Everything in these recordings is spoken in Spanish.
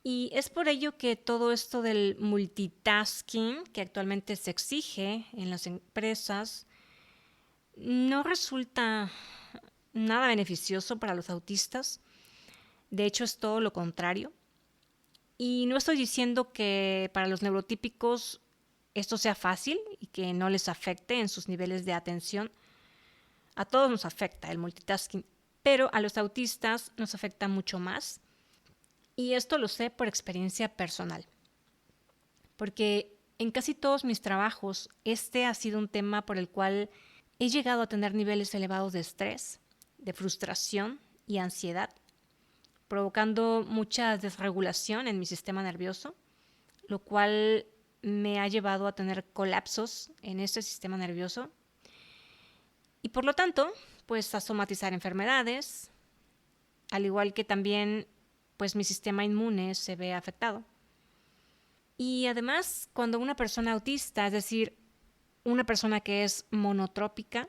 Y es por ello que todo esto del multitasking que actualmente se exige en las empresas no resulta nada beneficioso para los autistas. De hecho, es todo lo contrario. Y no estoy diciendo que para los neurotípicos esto sea fácil y que no les afecte en sus niveles de atención. A todos nos afecta el multitasking, pero a los autistas nos afecta mucho más. Y esto lo sé por experiencia personal. Porque en casi todos mis trabajos, este ha sido un tema por el cual he llegado a tener niveles elevados de estrés, de frustración y ansiedad, provocando mucha desregulación en mi sistema nervioso, lo cual me ha llevado a tener colapsos en este sistema nervioso y por lo tanto, pues a somatizar enfermedades, al igual que también pues mi sistema inmune se ve afectado. Y además, cuando una persona autista, es decir, una persona que es monotrópica,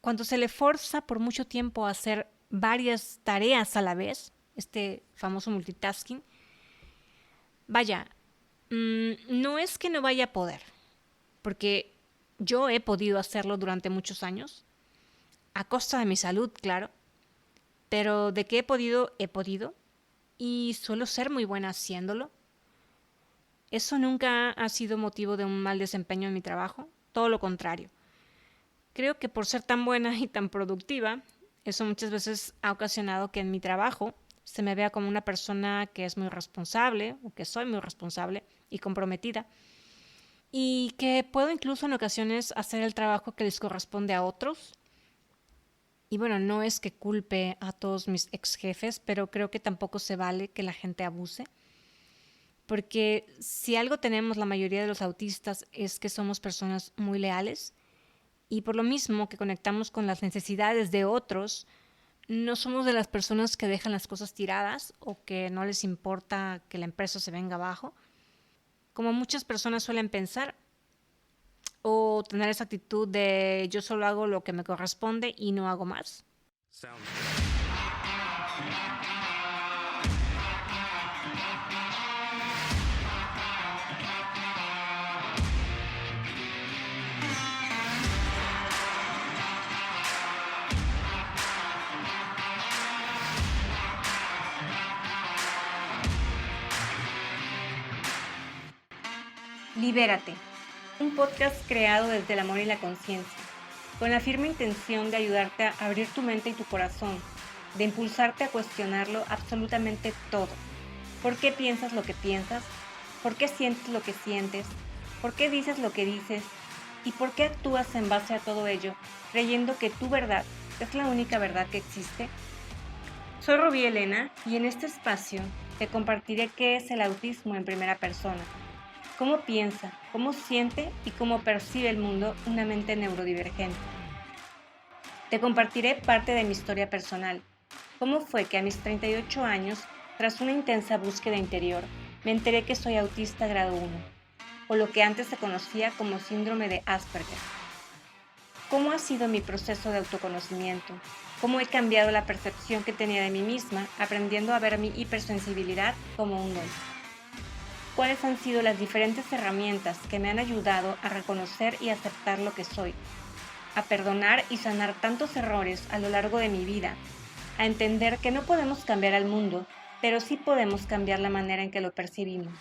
cuando se le forza por mucho tiempo a hacer varias tareas a la vez, este famoso multitasking, vaya, no es que no vaya a poder, porque yo he podido hacerlo durante muchos años, a costa de mi salud, claro, pero de que he podido, y suelo ser muy buena haciéndolo. Eso nunca ha sido motivo de un mal desempeño en mi trabajo, todo lo contrario. Creo que por ser tan buena y tan productiva, eso muchas veces ha ocasionado que en mi trabajo se me vea como una persona que es muy responsable, o que soy muy responsable y comprometida, y que puedo incluso en ocasiones hacer el trabajo que les corresponde a otros. Y bueno, no es que culpe a todos mis ex jefes, pero creo que tampoco se vale que la gente abuse. Porque si algo tenemos la mayoría de los autistas es que somos personas muy leales y por lo mismo que conectamos con las necesidades de otros, no somos de las personas que dejan las cosas tiradas o que no les importa que la empresa se venga abajo, como muchas personas suelen pensar, o tener esa actitud de yo solo hago lo que me corresponde y no hago más. Libérate, un podcast creado desde el amor y la conciencia, con la firme intención de ayudarte a abrir tu mente y tu corazón, de impulsarte a cuestionarlo absolutamente todo. ¿Por qué piensas lo que piensas? ¿Por qué sientes lo que sientes? ¿Por qué dices lo que dices? ¿Y por qué actúas en base a todo ello, creyendo que tu verdad es la única verdad que existe? Soy Rubí Elena y en este espacio te compartiré qué es el autismo en primera persona, cómo piensa, cómo siente y cómo percibe el mundo una mente neurodivergente. Te compartiré parte de mi historia personal, cómo fue que a mis 38 años, tras una intensa búsqueda interior, me enteré que soy autista grado 1, o lo que antes se conocía como síndrome de Asperger. ¿Cómo ha sido mi proceso de autoconocimiento? ¿Cómo he cambiado la percepción que tenía de mí misma, aprendiendo a ver mi hipersensibilidad como un don? ¿Cuáles han sido las diferentes herramientas que me han ayudado a reconocer y aceptar lo que soy, a perdonar y sanar tantos errores a lo largo de mi vida, a entender que no podemos cambiar al mundo, pero sí podemos cambiar la manera en que lo percibimos?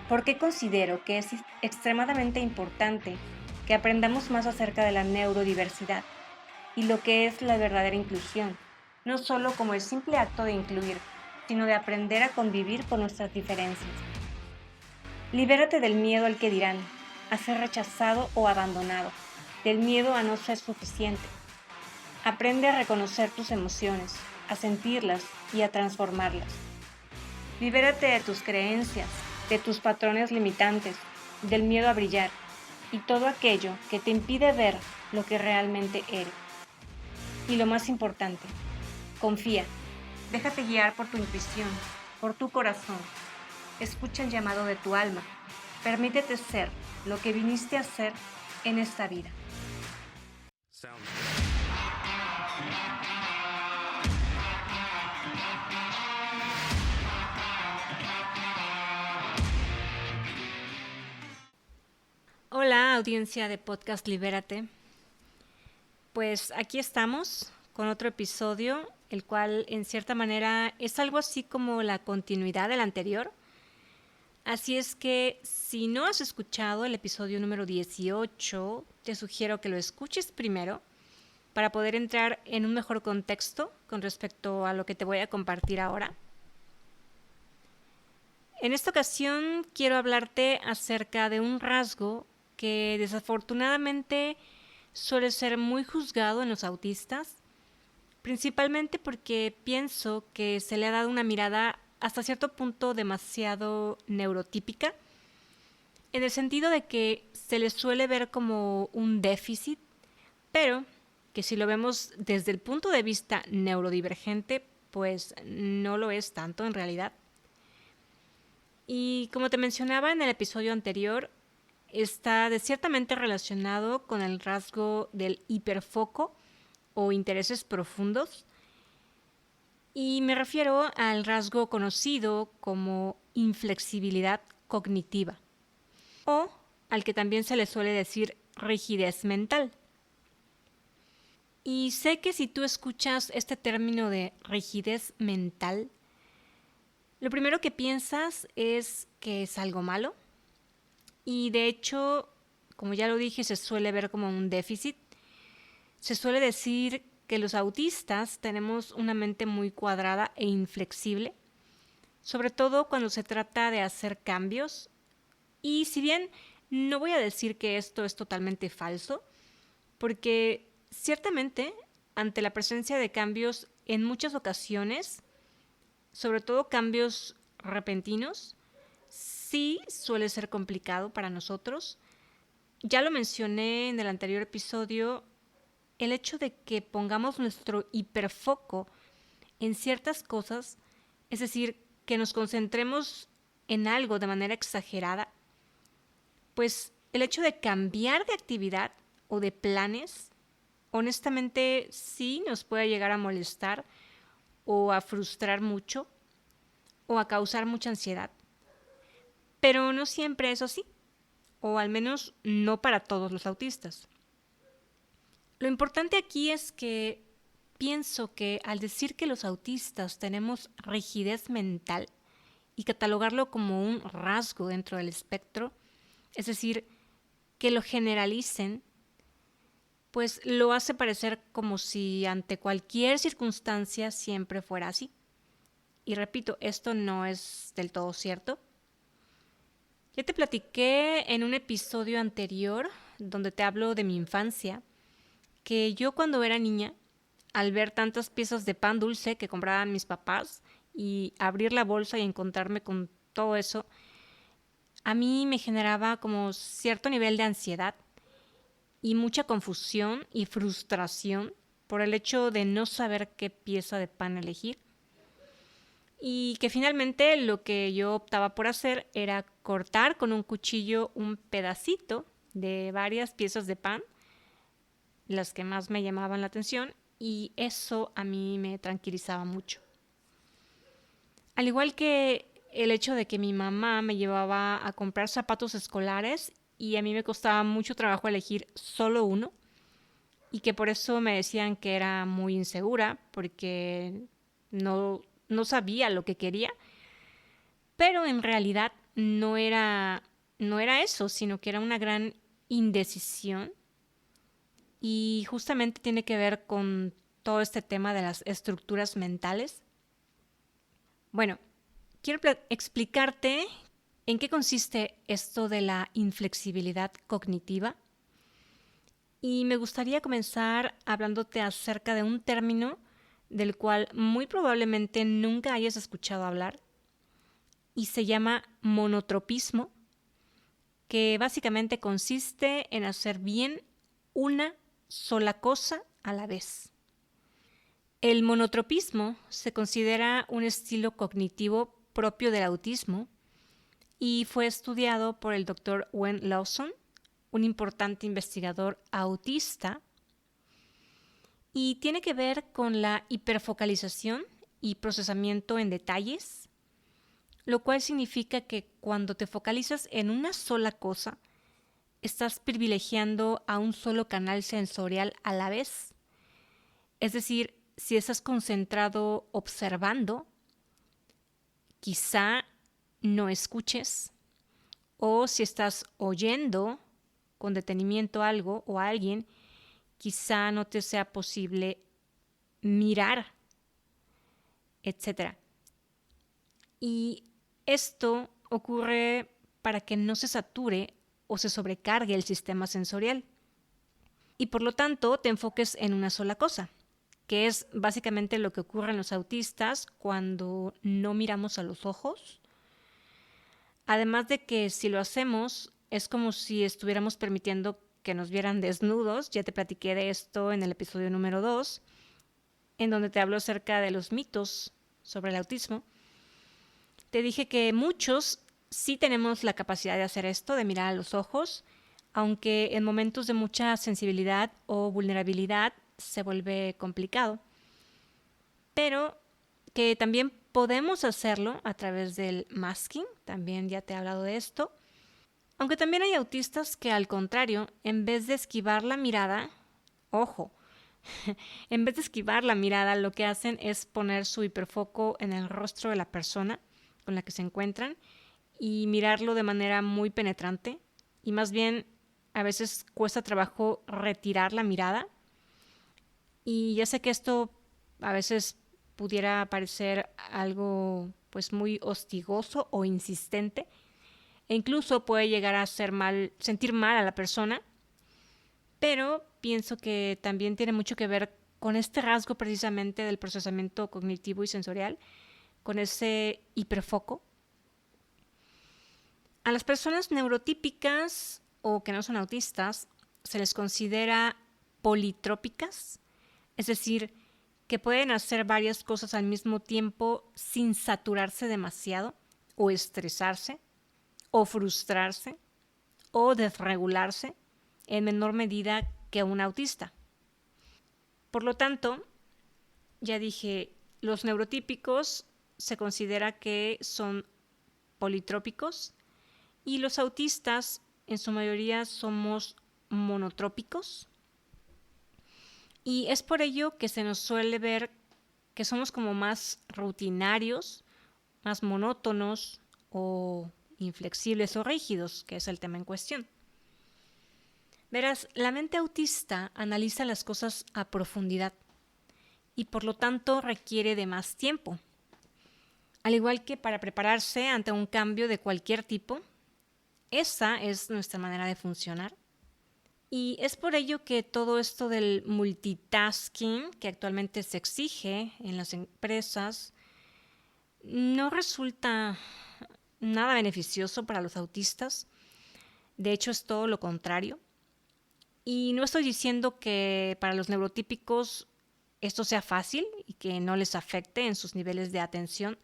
¿Por qué considero que es extremadamente importante que aprendamos más acerca de la neurodiversidad y lo que es la verdadera inclusión, no solo como el simple acto de incluir, sino de aprender a convivir con nuestras diferencias? Libérate del miedo al que dirán, a ser rechazado o abandonado, del miedo a no ser suficiente. Aprende a reconocer tus emociones, a sentirlas y a transformarlas. Libérate de tus creencias, de tus patrones limitantes, del miedo a brillar y todo aquello que te impide ver lo que realmente eres. Y lo más importante, confía, déjate guiar por tu intuición, por tu corazón. Escucha el llamado de tu alma. Permítete ser lo que viniste a ser en esta vida. Hola, audiencia de Podcast Libérate. Pues aquí estamos con otro episodio, el cual en cierta manera es algo así como la continuidad del anterior. Así es que si no has escuchado el episodio número 18, te sugiero que lo escuches primero para poder entrar en un mejor contexto con respecto a lo que te voy a compartir ahora. En esta ocasión quiero hablarte acerca de un rasgo que desafortunadamente suele ser muy juzgado en los autistas, principalmente porque pienso que se le ha dado una mirada hasta cierto punto demasiado neurotípica, en el sentido de que se le suele ver como un déficit, pero que si lo vemos desde el punto de vista neurodivergente, pues no lo es tanto en realidad. Y como te mencionaba en el episodio anterior, está ciertamente relacionado con el rasgo del hiperfoco o intereses profundos. Y me refiero al rasgo conocido como inflexibilidad cognitiva, o al que también se le suele decir rigidez mental. Y sé que si tú escuchas este término de rigidez mental, lo primero que piensas es que es algo malo. Y de hecho, como ya lo dije, se suele ver como un déficit. Se suele decir que los autistas tenemos una mente muy cuadrada e inflexible, sobre todo cuando se trata de hacer cambios. Y si bien no voy a decir que esto es totalmente falso, porque ciertamente ante la presencia de cambios en muchas ocasiones, sobre todo cambios repentinos, sí suele ser complicado para nosotros. Ya lo mencioné en el anterior episodio, el hecho de que pongamos nuestro hiperfoco en ciertas cosas, es decir, que nos concentremos en algo de manera exagerada, pues el hecho de cambiar de actividad o de planes, honestamente sí nos puede llegar a molestar o a frustrar mucho o a causar mucha ansiedad. Pero no siempre es así, o al menos no para todos los autistas. Lo importante aquí es que pienso que al decir que los autistas tenemos rigidez mental y catalogarlo como un rasgo dentro del espectro, es decir, que lo generalicen, pues lo hace parecer como si ante cualquier circunstancia siempre fuera así. Y repito, esto no es del todo cierto. Ya te platiqué en un episodio anterior donde te hablo de mi infancia, que yo cuando era niña, al ver tantas piezas de pan dulce que compraban mis papás y abrir la bolsa y encontrarme con todo eso, a mí me generaba como cierto nivel de ansiedad y mucha confusión y frustración por el hecho de no saber qué pieza de pan elegir. Y que finalmente lo que yo optaba por hacer era cortar con un cuchillo un pedacito de varias piezas de pan, las que más me llamaban la atención, y eso a mí me tranquilizaba mucho. Al igual que el hecho de que mi mamá me llevaba a comprar zapatos escolares y a mí me costaba mucho trabajo elegir solo uno, y que por eso me decían que era muy insegura porque no sabía lo que quería, pero en realidad no era eso, sino que era una gran indecisión y justamente tiene que ver con todo este tema de las estructuras mentales. Bueno, quiero explicarte en qué consiste esto de la inflexibilidad cognitiva y me gustaría comenzar hablándote acerca de un término del cual muy probablemente nunca hayas escuchado hablar y se llama monotropismo, que básicamente consiste en hacer bien una sola cosa a la vez. El monotropismo se considera un estilo cognitivo propio del autismo y fue estudiado por el Dr. Wen Lawson, un importante investigador autista, y tiene que ver con la hiperfocalización y procesamiento en detalles, lo cual significa que cuando te focalizas en una sola cosa, estás privilegiando a un solo canal sensorial a la vez. Es decir, si estás concentrado observando, quizá no escuches, o si estás oyendo con detenimiento algo o a alguien, quizá no te sea posible mirar, etc. Y esto ocurre para que no se sature o se sobrecargue el sistema sensorial. Y por lo tanto te enfoques en una sola cosa, que es básicamente lo que ocurre en los autistas cuando no miramos a los ojos. Además de que si lo hacemos es como si estuviéramos permitiendo que nos vieran desnudos. Ya te platiqué de esto en el episodio número 2, en donde te hablo acerca de los mitos sobre el autismo. Te dije que muchos sí tenemos la capacidad de hacer esto, de mirar a los ojos, aunque en momentos de mucha sensibilidad o vulnerabilidad se vuelve complicado. Pero que también podemos hacerlo a través del masking, también ya te he hablado de esto. Aunque también hay autistas que al contrario, en vez de esquivar la mirada, ojo, en vez de esquivar la mirada, lo que hacen es poner su hiperfoco en el rostro de la persona con la que se encuentran y mirarlo de manera muy penetrante. Y más bien, a veces cuesta trabajo retirar la mirada. Y ya sé que esto a veces pudiera parecer algo pues muy hostigoso o insistente, e incluso puede llegar a sentir mal a la persona, pero pienso que también tiene mucho que ver con este rasgo precisamente del procesamiento cognitivo y sensorial, con ese hiperfoco. A las personas neurotípicas o que no son autistas se les considera politrópicas, es decir, que pueden hacer varias cosas al mismo tiempo sin saturarse demasiado o estresarse o frustrarse o desregularse en menor medida que un autista. Por lo tanto, ya dije, los neurotípicos se considera que son politrópicos y los autistas en su mayoría somos monotrópicos. Y es por ello que se nos suele ver que somos como más rutinarios, más monótonos o inflexibles o rígidos, que es el tema en cuestión. Verás, la mente autista analiza las cosas a profundidad y por lo tanto requiere de más tiempo. Al igual que para prepararse ante un cambio de cualquier tipo, esa es nuestra manera de funcionar. Y es por ello que todo esto del multitasking que actualmente se exige en las empresas no resulta nada beneficioso para los autistas. De hecho, es todo lo contrario. Y no estoy diciendo que para los neurotípicos esto sea fácil y que no les afecte en sus niveles de atención.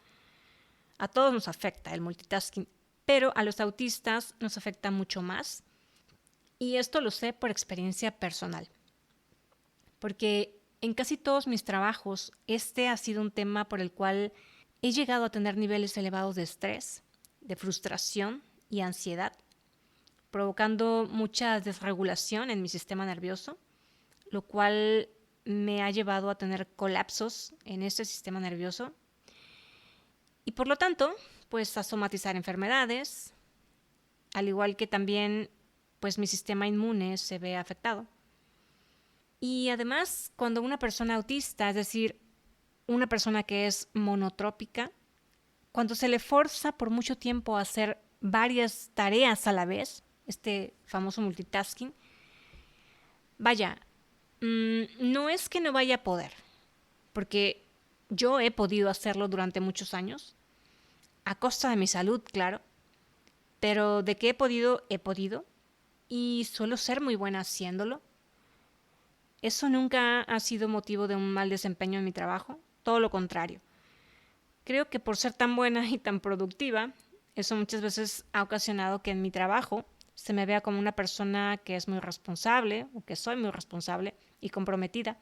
A todos nos afecta el multitasking, pero a los autistas nos afecta mucho más. Y esto lo sé por experiencia personal, porque en casi todos mis trabajos este ha sido un tema por el cual he llegado a tener niveles elevados de estrés, de frustración y ansiedad, provocando mucha desregulación en mi sistema nervioso, lo cual me ha llevado a tener colapsos en este sistema nervioso y por lo tanto, pues a somatizar enfermedades, al igual que también pues mi sistema inmune se ve afectado. Y además, cuando una persona autista, es decir, una persona que es monotrópica, cuando se le forza por mucho tiempo a hacer varias tareas a la vez, este famoso multitasking, vaya, no es que no vaya a poder, porque yo he podido hacerlo durante muchos años, a costa de mi salud, claro, pero de que he podido, y suelo ser muy buena haciéndolo. Eso nunca ha sido motivo de un mal desempeño en mi trabajo, todo lo contrario. Creo que por ser tan buena y tan productiva, eso muchas veces ha ocasionado que en mi trabajo se me vea como una persona que es muy responsable, o que soy muy responsable y comprometida,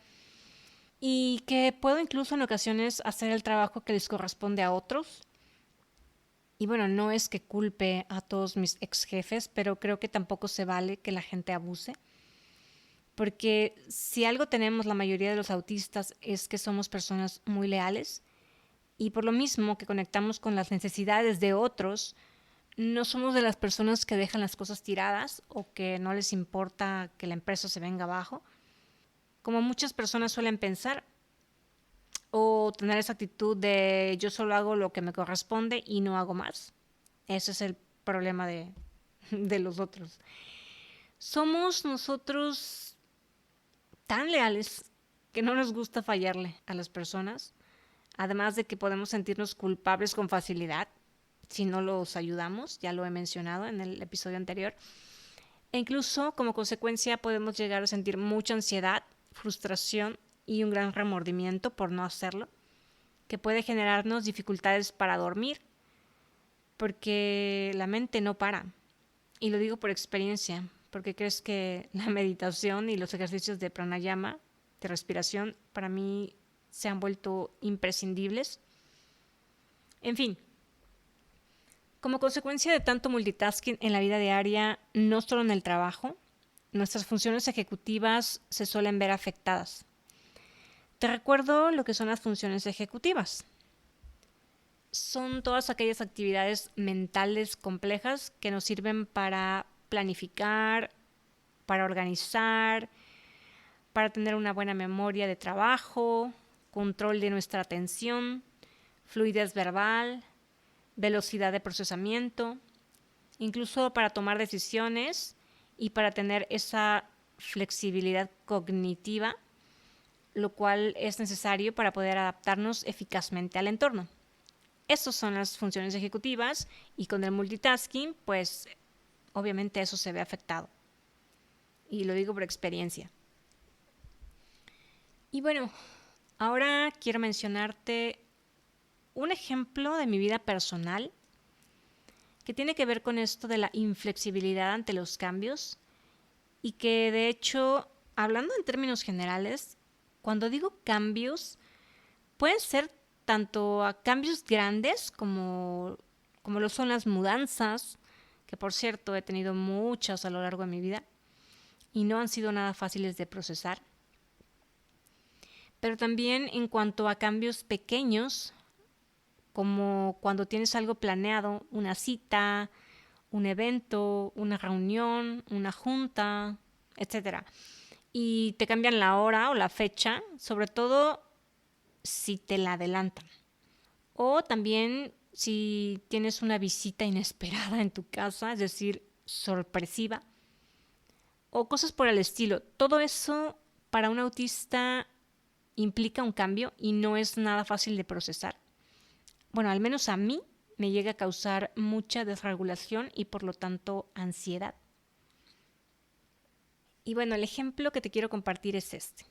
y que puedo incluso en ocasiones hacer el trabajo que les corresponde a otros. Y bueno, no es que culpe a todos mis ex jefes, pero creo que tampoco se vale que la gente abuse. Porque si algo tenemos la mayoría de los autistas es que somos personas muy leales y por lo mismo que conectamos con las necesidades de otros, no somos de las personas que dejan las cosas tiradas o que no les importa que la empresa se venga abajo, como muchas personas suelen pensar, o tener esa actitud de yo solo hago lo que me corresponde y no hago más. Ese es el problema de los otros. Somos nosotros tan leales que no nos gusta fallarle a las personas, además de que podemos sentirnos culpables con facilidad si no los ayudamos, ya lo he mencionado en el episodio anterior, e incluso como consecuencia podemos llegar a sentir mucha ansiedad, frustración y un gran remordimiento por no hacerlo, que puede generarnos dificultades para dormir, porque la mente no para. Y lo digo por experiencia, porque crees que la meditación y los ejercicios de pranayama, de respiración, para mí se han vuelto imprescindibles. En fin, como consecuencia de tanto multitasking en la vida diaria, no solo en el trabajo, nuestras funciones ejecutivas se suelen ver afectadas. Te recuerdo lo que son las funciones ejecutivas. Son todas aquellas actividades mentales complejas que nos sirven para planificar, para organizar, para tener una buena memoria de trabajo, control de nuestra atención, fluidez verbal, velocidad de procesamiento, incluso para tomar decisiones y para tener esa flexibilidad cognitiva, lo cual es necesario para poder adaptarnos eficazmente al entorno. Estas son las funciones ejecutivas y con el multitasking, pues obviamente eso se ve afectado. Y lo digo por experiencia. Y bueno, ahora quiero mencionarte un ejemplo de mi vida personal que tiene que ver con esto de la inflexibilidad ante los cambios y que de hecho, hablando en términos generales, cuando digo cambios, pueden ser tanto a cambios grandes como lo son las mudanzas, que por cierto he tenido muchas a lo largo de mi vida y no han sido nada fáciles de procesar, pero también en cuanto a cambios pequeños, como cuando tienes algo planeado, una cita, un evento, una reunión, una junta, etcétera, y te cambian la hora o la fecha, sobre todo si te la adelantan. O también si tienes una visita inesperada en tu casa, es decir, sorpresiva, o cosas por el estilo. Todo eso para un autista implica un cambio y no es nada fácil de procesar. Bueno, al menos a mí me llega a causar mucha desregulación y por lo tanto ansiedad. Y bueno, el ejemplo que te quiero compartir es este.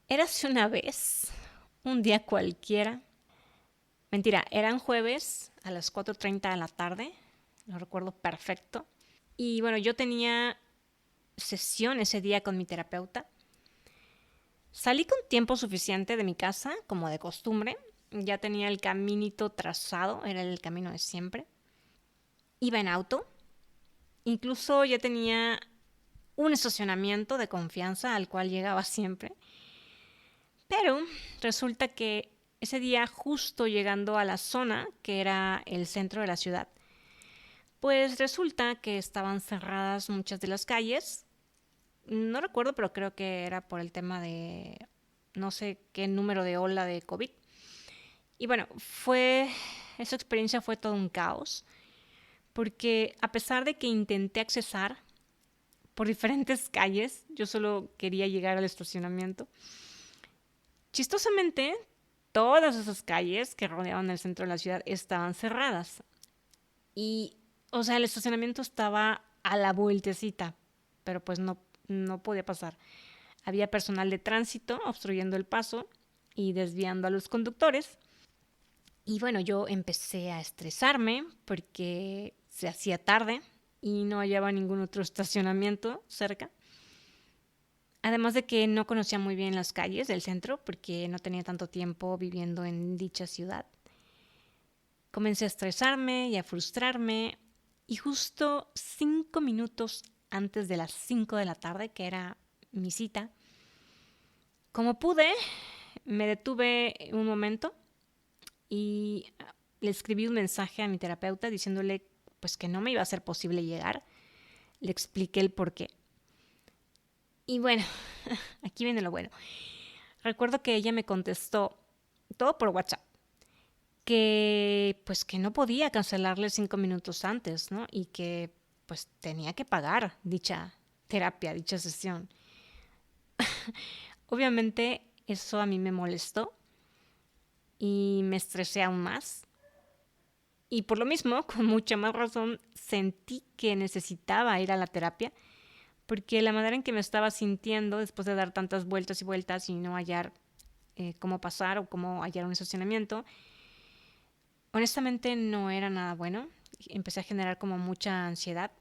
Érase una vez, un día cualquiera. Mentira, eran jueves a las 4:30 de la tarde, lo recuerdo perfecto. Y bueno, yo tenía sesión ese día con mi terapeuta. Salí con tiempo suficiente de mi casa, como de costumbre. Ya tenía el caminito trazado, era el camino de siempre. Iba en auto. Incluso ya tenía un estacionamiento de confianza al cual llegaba siempre. Pero resulta que ese día, justo llegando a la zona, que era el centro de la ciudad, pues resulta que estaban cerradas muchas de las calles. No recuerdo, pero creo que era por el tema de no sé qué número de ola de COVID. Y bueno, esa experiencia fue todo un caos, porque a pesar de que intenté accesar por diferentes calles, yo solo quería llegar al estacionamiento. Chistosamente, todas esas calles que rodeaban el centro de la ciudad estaban cerradas. Y, o sea, el estacionamiento estaba a la vueltecita, pero pues no podía pasar. Había personal de tránsito obstruyendo el paso y desviando a los conductores. Y bueno, yo empecé a estresarme porque se hacía tarde y no hallaba ningún otro estacionamiento cerca. Además de que no conocía muy bien las calles del centro porque no tenía tanto tiempo viviendo en dicha ciudad. Comencé a estresarme y a frustrarme y justo 5 minutos antes de las 5 de la tarde, que era mi cita, como pude, me detuve un momento y le escribí un mensaje a mi terapeuta diciéndole pues que no me iba a ser posible llegar. Le expliqué el porqué. Y bueno, aquí viene lo bueno. Recuerdo que ella me contestó todo por WhatsApp que pues que no podía cancelarle 5 minutos antes, ¿no? Y que pues tenía que pagar dicha terapia, dicha sesión. Obviamente eso a mí me molestó y me estresé aún más. Y por lo mismo, con mucha más razón, sentí que necesitaba ir a la terapia porque la manera en que me estaba sintiendo después de dar tantas vueltas y vueltas y no hallar cómo pasar o cómo hallar un estacionamiento, honestamente no era nada bueno. Empecé a generar como mucha ansiedad.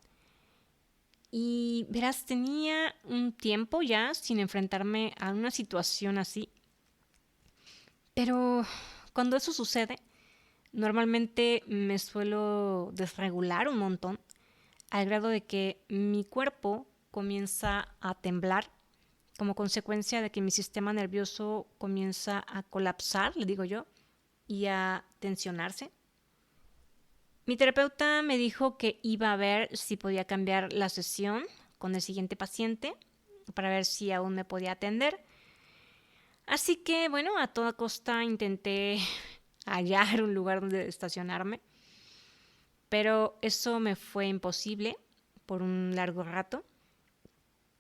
Y verás, tenía un tiempo ya sin enfrentarme a una situación así. Pero cuando eso sucede, normalmente me suelo desregular un montón, al grado de que mi cuerpo comienza a temblar como consecuencia de que mi sistema nervioso comienza a colapsar, le digo yo, y a tensionarse. Mi terapeuta me dijo que iba a ver si podía cambiar la sesión con el siguiente paciente para ver si aún me podía atender. Así que, bueno, a toda costa intenté hallar un lugar donde estacionarme, pero eso me fue imposible por un largo rato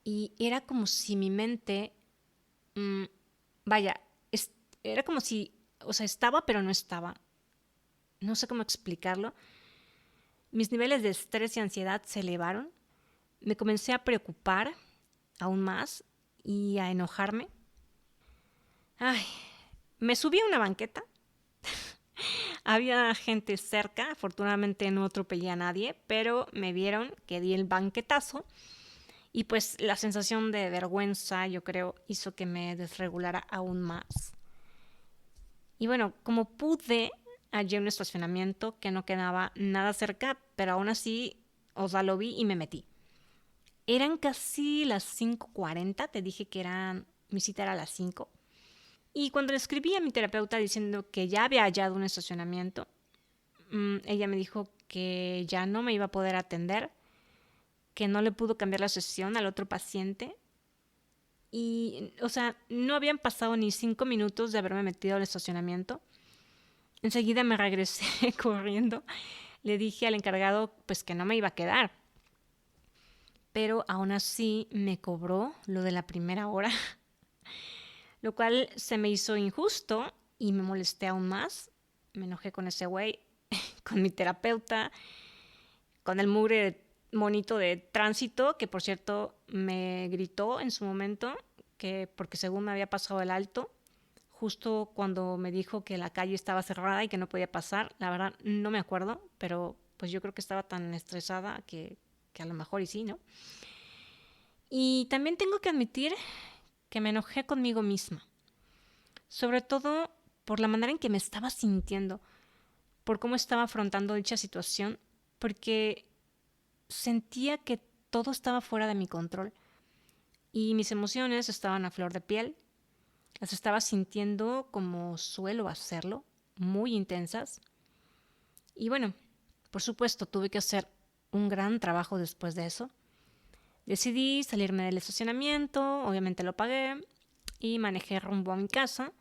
y era como si mi mente, mmm, vaya, era como si, o sea, estaba pero no estaba. No sé cómo explicarlo. Mis niveles de estrés y ansiedad se elevaron. Me comencé a preocupar aún más y a enojarme. Ay, me subí a una banqueta. Había gente cerca, afortunadamente no atropellé a nadie, pero me vieron que di el banquetazo y pues la sensación de vergüenza, yo creo, hizo que me desregulara aún más. Y bueno, como pude, hallé un estacionamiento que no quedaba nada cerca, pero aún así, o sea, lo vi y me metí. Eran casi las 5:40, te dije que mi cita era a las 5. Y cuando le escribí a mi terapeuta diciendo que ya había hallado un estacionamiento, ella me dijo que ya no me iba a poder atender, que no le pudo cambiar la sesión al otro paciente. Y, o sea, no habían pasado ni 5 minutos de haberme metido al estacionamiento. Enseguida me regresé corriendo. Le dije al encargado pues que no me iba a quedar. Pero aún así me cobró lo de la primera hora, lo cual se me hizo injusto y me molesté aún más. Me enojé con ese güey, con mi terapeuta, con el mugre monito de tránsito, que por cierto me gritó en su momento, que porque según me había pasado el alto, justo cuando me dijo que la calle estaba cerrada y que no podía pasar. La verdad no me acuerdo, pero pues yo creo que estaba tan estresada que a lo mejor y sí, ¿no? Y también tengo que admitir que me enojé conmigo misma, sobre todo por la manera en que me estaba sintiendo, por cómo estaba afrontando dicha situación, porque sentía que todo estaba fuera de mi control y mis emociones estaban a flor de piel. Las estaba sintiendo como suelo hacerlo, muy intensas. Y bueno, por supuesto, tuve que hacer un gran trabajo después de eso. Decidí salirme del estacionamiento, obviamente lo pagué y manejé rumbo a mi casa,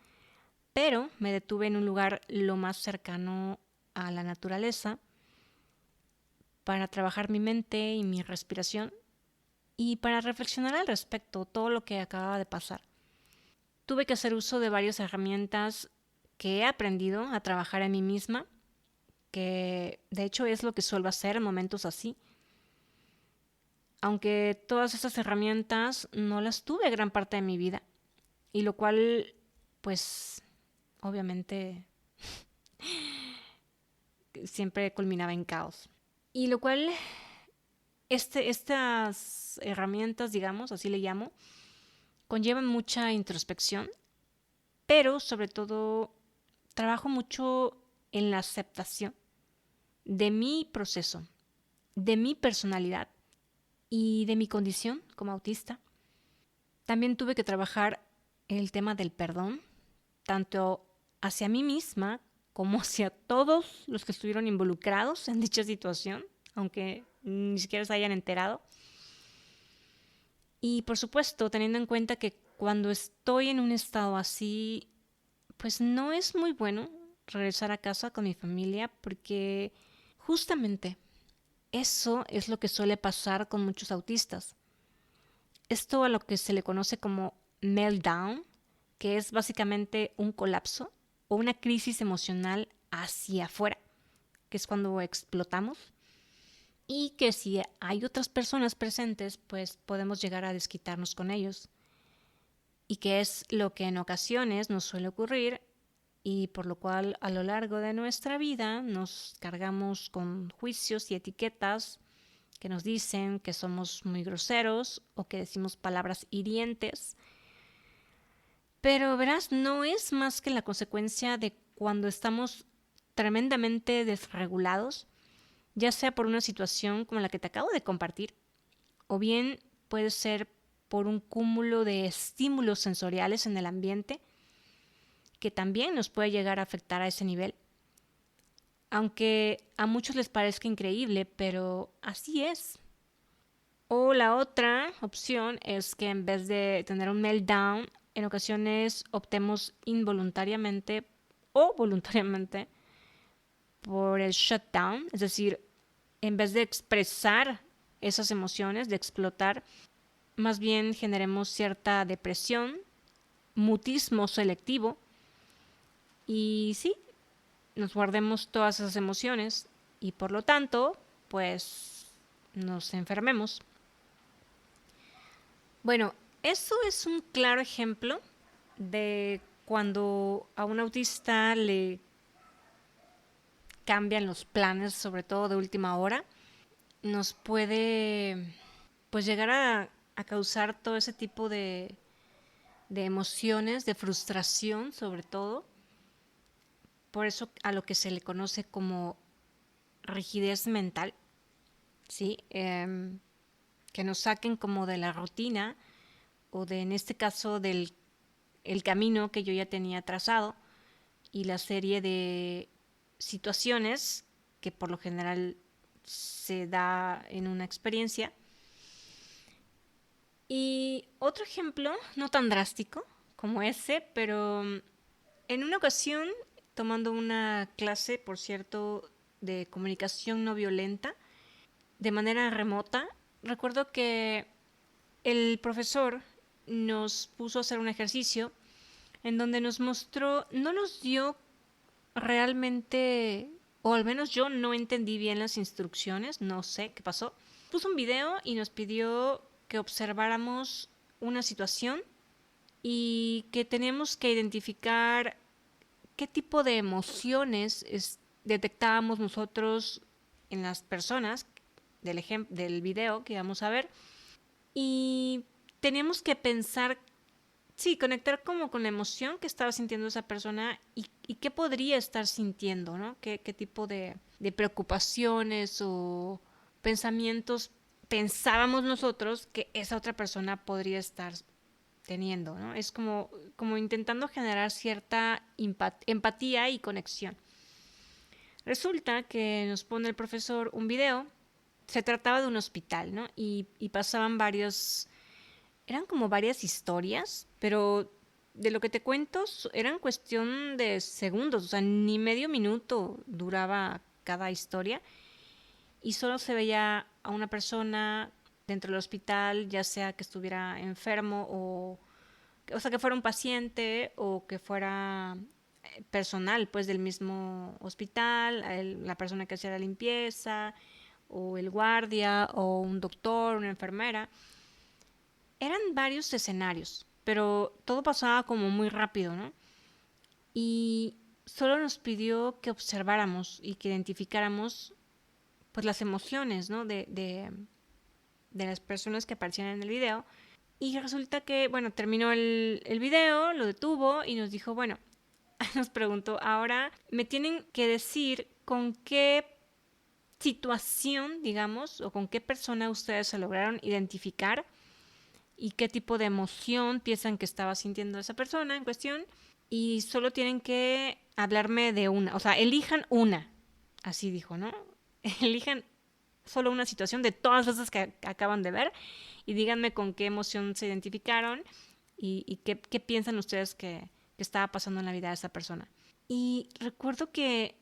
pero me detuve en un lugar lo más cercano a la naturaleza para trabajar mi mente y mi respiración y para reflexionar al respecto todo lo que acababa de pasar. Tuve que hacer uso de varias herramientas que he aprendido a trabajar en mí misma, que de hecho es lo que suelo hacer en momentos así. Aunque todas esas herramientas no las tuve gran parte de mi vida, y lo cual, pues, obviamente siempre culminaba en caos. Y lo cual, estas herramientas, digamos, así le llamo, conllevan mucha introspección, pero sobre todo trabajo mucho en la aceptación de mi proceso, de mi personalidad y de mi condición como autista. También tuve que trabajar el tema del perdón, tanto hacia mí misma como hacia todos los que estuvieron involucrados en dicha situación, aunque ni siquiera se hayan enterado. Y por supuesto, teniendo en cuenta que cuando estoy en un estado así, pues no es muy bueno regresar a casa con mi familia porque justamente eso es lo que suele pasar con muchos autistas. Esto a lo que se le conoce como meltdown, que es básicamente un colapso o una crisis emocional hacia afuera, que es cuando explotamos. Y que si hay otras personas presentes, pues podemos llegar a desquitarnos con ellos. Y que es lo que en ocasiones nos suele ocurrir y por lo cual a lo largo de nuestra vida nos cargamos con juicios y etiquetas que nos dicen que somos muy groseros o que decimos palabras hirientes. Pero verás, no es más que la consecuencia de cuando estamos tremendamente desregulados, ya sea por una situación como la que te acabo de compartir, o bien puede ser por un cúmulo de estímulos sensoriales en el ambiente que también nos puede llegar a afectar a ese nivel. Aunque a muchos les parezca increíble, pero así es. O la otra opción es que en vez de tener un meltdown, en ocasiones optemos involuntariamente o voluntariamente por el shutdown, es decir, en vez de expresar esas emociones, de explotar, más bien generemos cierta depresión, mutismo selectivo y sí, nos guardemos todas esas emociones y por lo tanto, pues nos enfermemos. Bueno, eso es un claro ejemplo de cuando a un autista le cambian los planes, sobre todo de última hora, nos puede pues llegar a causar todo ese tipo de emociones, de frustración sobre todo. Por eso a lo que se le conoce como rigidez mental, ¿sí? Que nos saquen como de la rutina o de, en este caso, del el camino que yo ya tenía trazado y la serie de situaciones que por lo general se da en una experiencia. Y otro ejemplo, no tan drástico como ese, pero en una ocasión, tomando una clase, por cierto, de comunicación no violenta, de manera remota, recuerdo que el profesor nos puso a hacer un ejercicio en donde nos mostró, no nos dio realmente, o al menos yo no entendí bien las instrucciones, no sé qué pasó. Puso un video y nos pidió que observáramos una situación y que teníamos que identificar qué tipo de emociones detectábamos nosotros en las personas del video que íbamos a ver. Y teníamos que pensar, sí, conectar como con la emoción que estaba sintiendo esa persona y qué podría estar sintiendo, ¿no? Qué tipo de preocupaciones o pensamientos pensábamos nosotros que esa otra persona podría estar teniendo, ¿no? Es como intentando generar cierta empatía y conexión. Resulta que nos pone el profesor un video, se trataba de un hospital, ¿no? Y pasaban eran como varias historias, pero de lo que te cuento eran cuestión de segundos, o sea, ni medio minuto duraba cada historia y solo se veía a una persona dentro del hospital, ya sea que estuviera enfermo o sea, que fuera un paciente o que fuera personal, pues, del mismo hospital, la persona que hacía la limpieza, o el guardia, o un doctor, una enfermera. Eran varios escenarios, pero todo pasaba como muy rápido, ¿no? Y solo nos pidió que observáramos y que identificáramos, pues, las emociones, ¿no? De las personas que aparecían en el video. Y resulta que, bueno, terminó el video, lo detuvo y nos dijo, bueno, nos preguntó, ahora me tienen que decir con qué situación, digamos, o con qué persona ustedes se lograron identificar y qué tipo de emoción piensan que estaba sintiendo esa persona en cuestión. Y solo tienen que hablarme de una, o sea, elijan una, así dijo, ¿no? Elijan solo una situación de todas esas que acaban de ver y díganme con qué emoción se identificaron y qué piensan ustedes que estaba pasando en la vida de esa persona. Y recuerdo que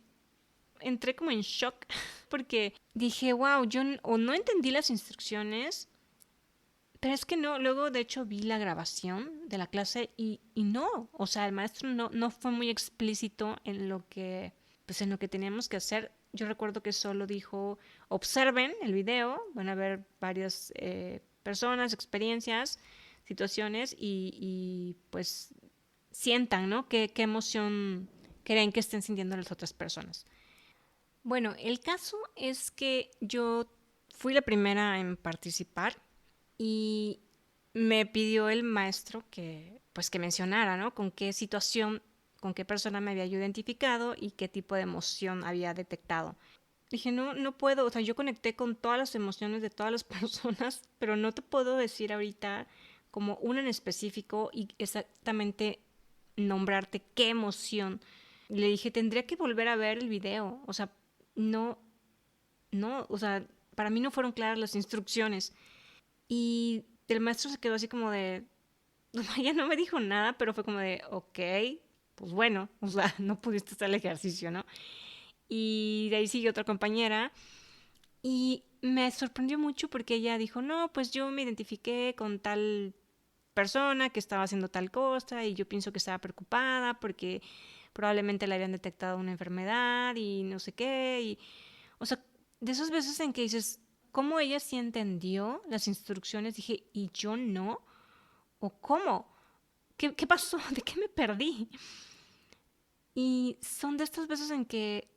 entré como en shock porque dije, wow, yo o no entendí las instrucciones, pero es que no, luego de hecho vi la grabación de la clase y no, o sea, el maestro no fue muy explícito en lo que, pues en lo que teníamos que hacer. Yo recuerdo que solo dijo, observen el video, van a ver varias personas, experiencias, situaciones y pues sientan, ¿no? ¿Qué emoción creen que estén sintiendo las otras personas? Bueno, el caso es que yo fui la primera en participar y me pidió el maestro que pues que mencionara, ¿no? Con qué situación, con qué persona me había yo identificado y qué tipo de emoción había detectado. Dije, no puedo, o sea, yo conecté con todas las emociones de todas las personas, pero no te puedo decir ahorita como una en específico y exactamente nombrarte qué emoción. Le dije, tendría que volver a ver el video, o sea, no, o sea, para mí no fueron claras las instrucciones. Y el maestro se quedó así como de, ya no me dijo nada, pero fue como de, ok, pues bueno, o sea, no pudiste hacer el ejercicio, ¿no? Y de ahí siguió otra compañera y me sorprendió mucho porque ella dijo, no, pues yo me identifiqué con tal persona que estaba haciendo tal cosa y yo pienso que estaba preocupada porque probablemente le habían detectado una enfermedad y no sé qué. Y, o sea, de esas veces en que dices, ¿cómo ella sí entendió las instrucciones? Dije, ¿y yo no? ¿O cómo? ¿Qué pasó? ¿De qué me perdí? Y son de estas veces en que,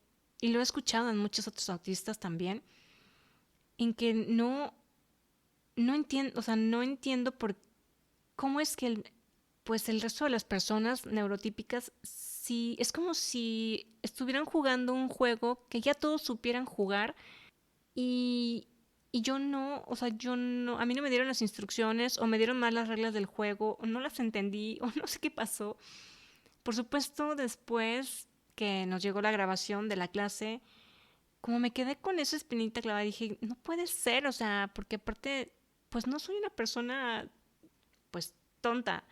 y lo he escuchado en muchos otros autistas también, en que no entiendo, o sea, no entiendo por cómo es que pues el resto de las personas neurotípicas, sí, es como si estuvieran jugando un juego que ya todos supieran jugar y, y yo no, o sea, yo no, a mí no me dieron las instrucciones o me dieron mal las reglas del juego o no las entendí o no sé qué pasó. Por supuesto, después que nos llegó la grabación de la clase, como me quedé con esa espinita clavada, dije, no puede ser, o sea, porque aparte, pues no soy una persona, pues, tonta.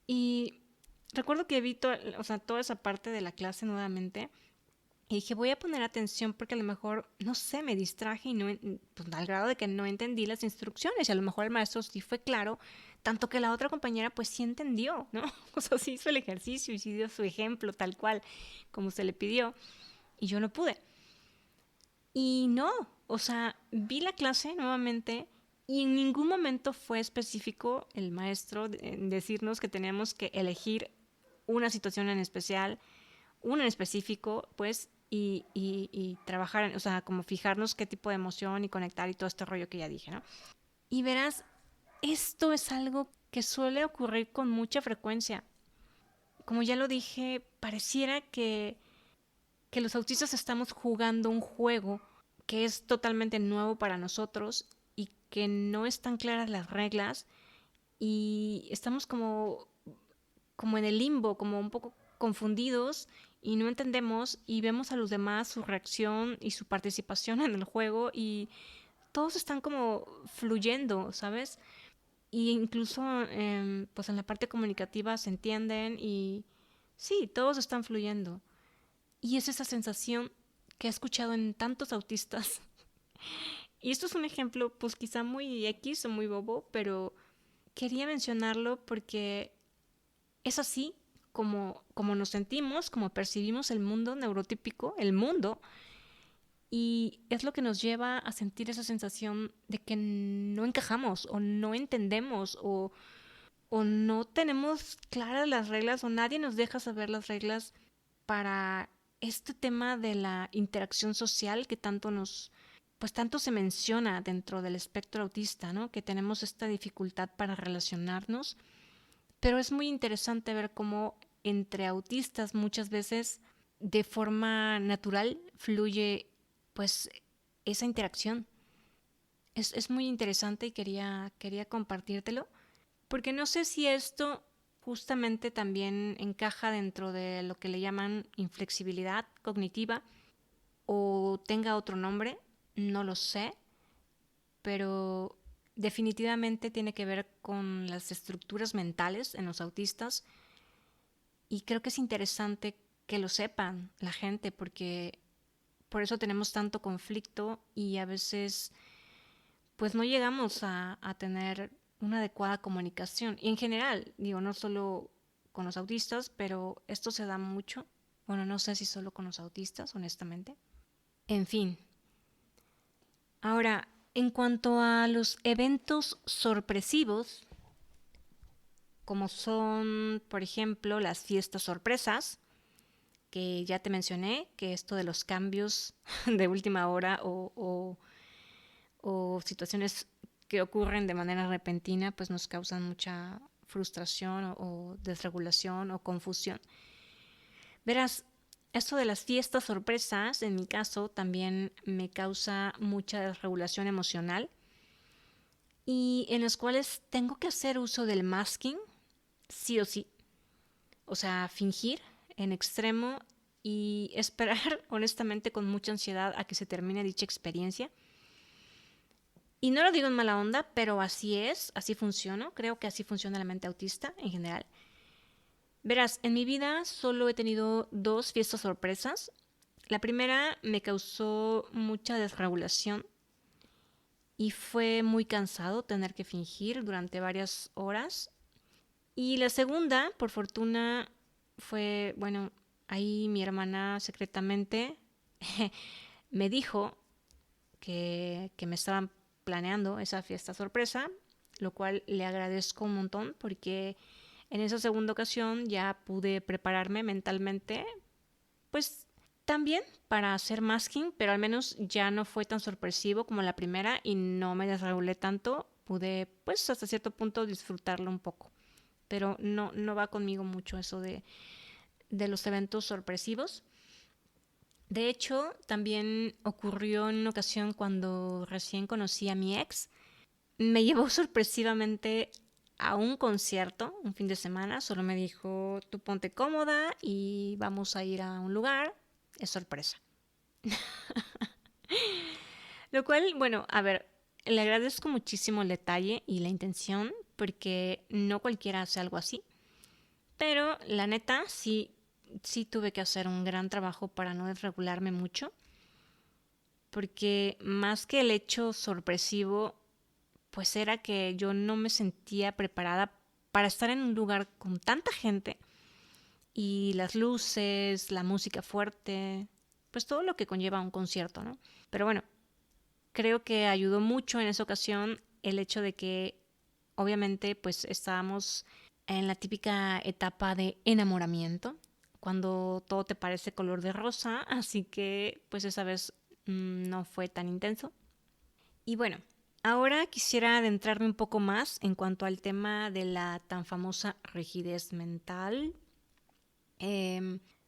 Y recuerdo que vi o sea, toda esa parte de la clase nuevamente y dije, voy a poner atención porque a lo mejor, no sé, me distraje y no, pues, al grado de que no entendí las instrucciones y a lo mejor el maestro sí fue claro, tanto que la otra compañera pues sí entendió, ¿no? O sea, sí hizo el ejercicio y sí dio su ejemplo tal cual como se le pidió y yo no pude. Y no, o sea, vi la clase nuevamente y en ningún momento fue específico el maestro en decirnos que teníamos que elegir una situación en especial, una en específico, pues, y trabajar, o sea, como fijarnos qué tipo de emoción y conectar y todo este rollo que ya dije, ¿no? Y verás, esto es algo que suele ocurrir con mucha frecuencia. Como ya lo dije, pareciera que los autistas estamos jugando un juego que es totalmente nuevo para nosotros y que no están claras las reglas y estamos como en el limbo, como un poco confundidos y no entendemos y vemos a los demás su reacción y su participación en el juego y todos están como fluyendo, ¿sabes? Y incluso pues en la parte comunicativa se entienden y sí, todos están fluyendo. Y es esa sensación que he escuchado en tantos autistas. Y esto es un ejemplo, pues quizá muy X o muy bobo, pero quería mencionarlo porque es así como nos sentimos, como percibimos el mundo neurotípico, el mundo, y es lo que nos lleva a sentir esa sensación de que no encajamos o no entendemos o no tenemos claras las reglas o nadie nos deja saber las reglas para este tema de la interacción social que pues tanto se menciona dentro del espectro autista, ¿no? Que tenemos esta dificultad para relacionarnos, pero es muy interesante ver cómo entre autistas muchas veces de forma natural fluye pues esa interacción. Es muy interesante y quería compartírtelo, porque no sé si esto justamente también encaja dentro de lo que le llaman inflexibilidad cognitiva o tenga otro nombre, no lo sé, pero definitivamente tiene que ver con las estructuras mentales en los autistas y creo que es interesante que lo sepan la gente porque por eso tenemos tanto conflicto y a veces pues no llegamos a tener una adecuada comunicación. Y en general, digo, no solo con los autistas, pero esto se da mucho. Bueno, no sé si solo con los autistas, honestamente. En fin. Ahora, en cuanto a los eventos sorpresivos, como son, por ejemplo, las fiestas sorpresas, que ya te mencioné, que esto de los cambios de última hora o situaciones que ocurren de manera repentina, pues nos causan mucha frustración o desregulación o confusión. Verás, esto de las fiestas sorpresas, en mi caso, también me causa mucha desregulación emocional y en las cuales tengo que hacer uso del masking, sí o sí. O sea, fingir en extremo y esperar, honestamente, con mucha ansiedad a que se termine dicha experiencia. Y no lo digo en mala onda, pero así es, así funciona. Creo que así funciona la mente autista en general. Verás, en mi vida solo he tenido 2 fiestas sorpresas. La primera me causó mucha desregulación y fue muy cansado tener que fingir durante varias horas. Y la segunda, por fortuna, fue, bueno, ahí mi hermana secretamente me dijo que me estaban planeando esa fiesta sorpresa, lo cual le agradezco un montón porque en esa segunda ocasión ya pude prepararme mentalmente, pues también para hacer masking, pero al menos ya no fue tan sorpresivo como la primera y no me desregulé tanto, pude pues hasta cierto punto disfrutarlo un poco, pero no va conmigo mucho eso de los eventos sorpresivos. De hecho, también ocurrió en una ocasión cuando recién conocí a mi ex. Me llevó sorpresivamente a un concierto un fin de semana. Solo me dijo, tú ponte cómoda y vamos a ir a un lugar. Es sorpresa. Lo cual, bueno, a ver, le agradezco muchísimo el detalle y la intención porque no cualquiera hace algo así. Pero la neta, sí tuve que hacer un gran trabajo para no desregularme mucho. Porque más que el hecho sorpresivo, pues era que yo no me sentía preparada para estar en un lugar con tanta gente y las luces, la música fuerte, pues todo lo que conlleva un concierto, ¿no? Pero bueno, creo que ayudó mucho en esa ocasión el hecho de que obviamente pues estábamos en la típica etapa de enamoramiento, cuando todo te parece color de rosa, así que pues esa vez no fue tan intenso. Y bueno, ahora quisiera adentrarme un poco más en cuanto al tema de la tan famosa rigidez mental.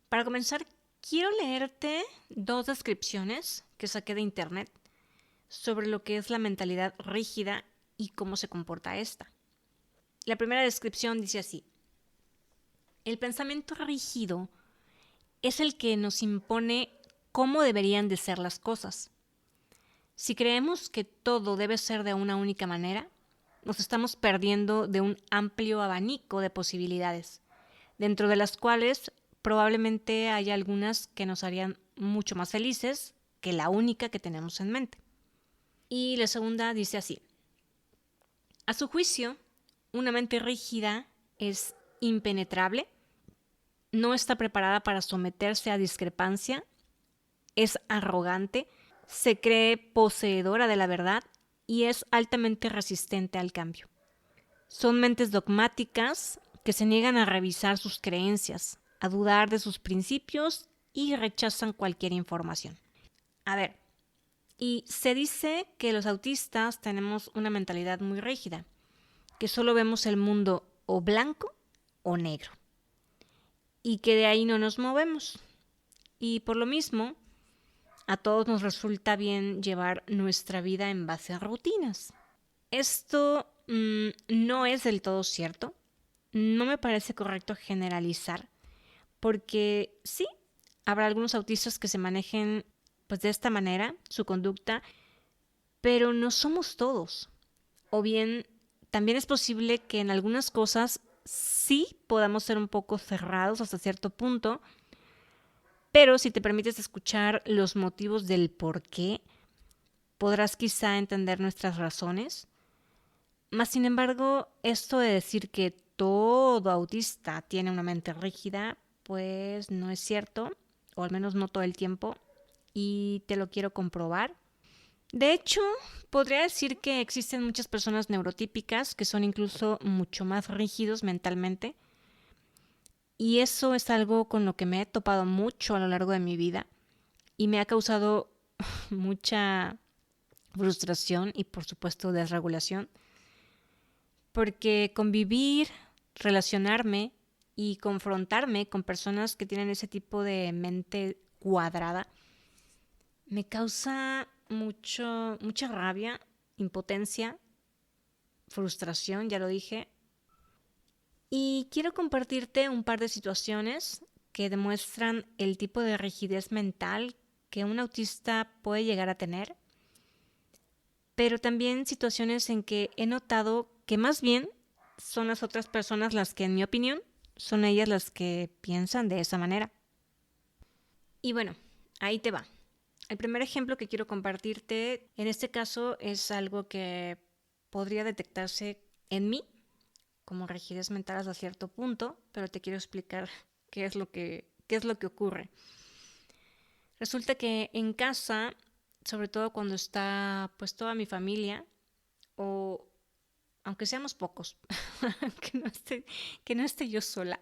Para comenzar, quiero leerte 2 descripciones que saqué de internet sobre lo que es la mentalidad rígida y cómo se comporta esta. La primera descripción dice así: el pensamiento rígido es el que nos impone cómo deberían de ser las cosas. Si creemos que todo debe ser de una única manera, nos estamos perdiendo de un amplio abanico de posibilidades, dentro de las cuales probablemente haya algunas que nos harían mucho más felices que la única que tenemos en mente. Y la segunda dice así: a su juicio, una mente rígida es impenetrable, no está preparada para someterse a discrepancia, es arrogante, se cree poseedora de la verdad y es altamente resistente al cambio. Son mentes dogmáticas que se niegan a revisar sus creencias, a dudar de sus principios y rechazan cualquier información. A ver, y se dice que los autistas tenemos una mentalidad muy rígida, que solo vemos el mundo o blanco o negro. y que de ahí no nos movemos. Y por lo mismo, a todos nos resulta bien llevar nuestra vida en base a rutinas. Esto no es del todo cierto. No me parece correcto generalizar, porque sí, habrá algunos autistas que se manejen pues de esta manera, su conducta, pero no somos todos. O bien, también es posible que en algunas cosas sí podamos ser un poco cerrados hasta cierto punto, pero si te permites escuchar los motivos del por qué, podrás quizá entender nuestras razones. Mas, sin embargo, esto de decir que todo autista tiene una mente rígida, pues no es cierto, o al menos no todo el tiempo, y te lo quiero comprobar. De hecho, podría decir que existen muchas personas neurotípicas que son incluso mucho más rígidos mentalmente, y eso es algo con lo que me he topado mucho a lo largo de mi vida y me ha causado mucha frustración y por supuesto desregulación, porque convivir, relacionarme y confrontarme con personas que tienen ese tipo de mente cuadrada me causa mucha rabia, impotencia, frustración, ya lo dije. Y quiero compartirte un par de situaciones que demuestran el tipo de rigidez mental que un autista puede llegar a tener, pero también situaciones en que he notado que más bien son las otras personas las que, en mi opinión, son ellas las que piensan de esa manera. Y bueno, ahí te va. El primer ejemplo que quiero compartirte, en este caso, es algo que podría detectarse en mí como rigidez mental hasta cierto punto, pero te quiero explicar qué es lo que ocurre. Resulta que en casa, sobre todo cuando está pues toda mi familia, o aunque seamos pocos, que no esté yo sola,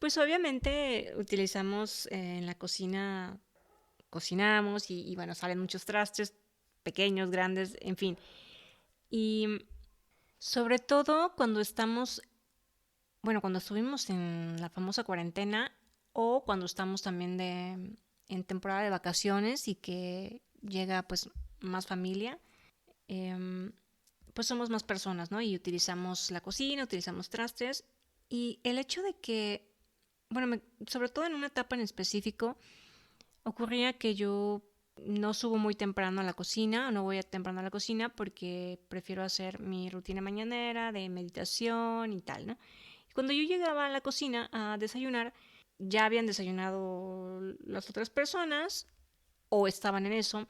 pues obviamente utilizamos en la cocina, cocinamos y bueno, salen muchos trastes, pequeños, grandes, en fin. Y sobre todo cuando estamos, bueno, cuando estuvimos en la famosa cuarentena o cuando estamos también en temporada de vacaciones y que llega pues más familia, eh, pues somos más personas, ¿no? Y utilizamos la cocina, utilizamos trastes. Y el hecho de que, bueno, sobre todo en una etapa en específico, ocurría que yo no subo muy temprano a la cocina, no voy a temprano a la cocina porque prefiero hacer mi rutina mañanera de meditación y tal, ¿no? Y cuando yo llegaba a la cocina a desayunar, ya habían desayunado las otras personas o estaban en eso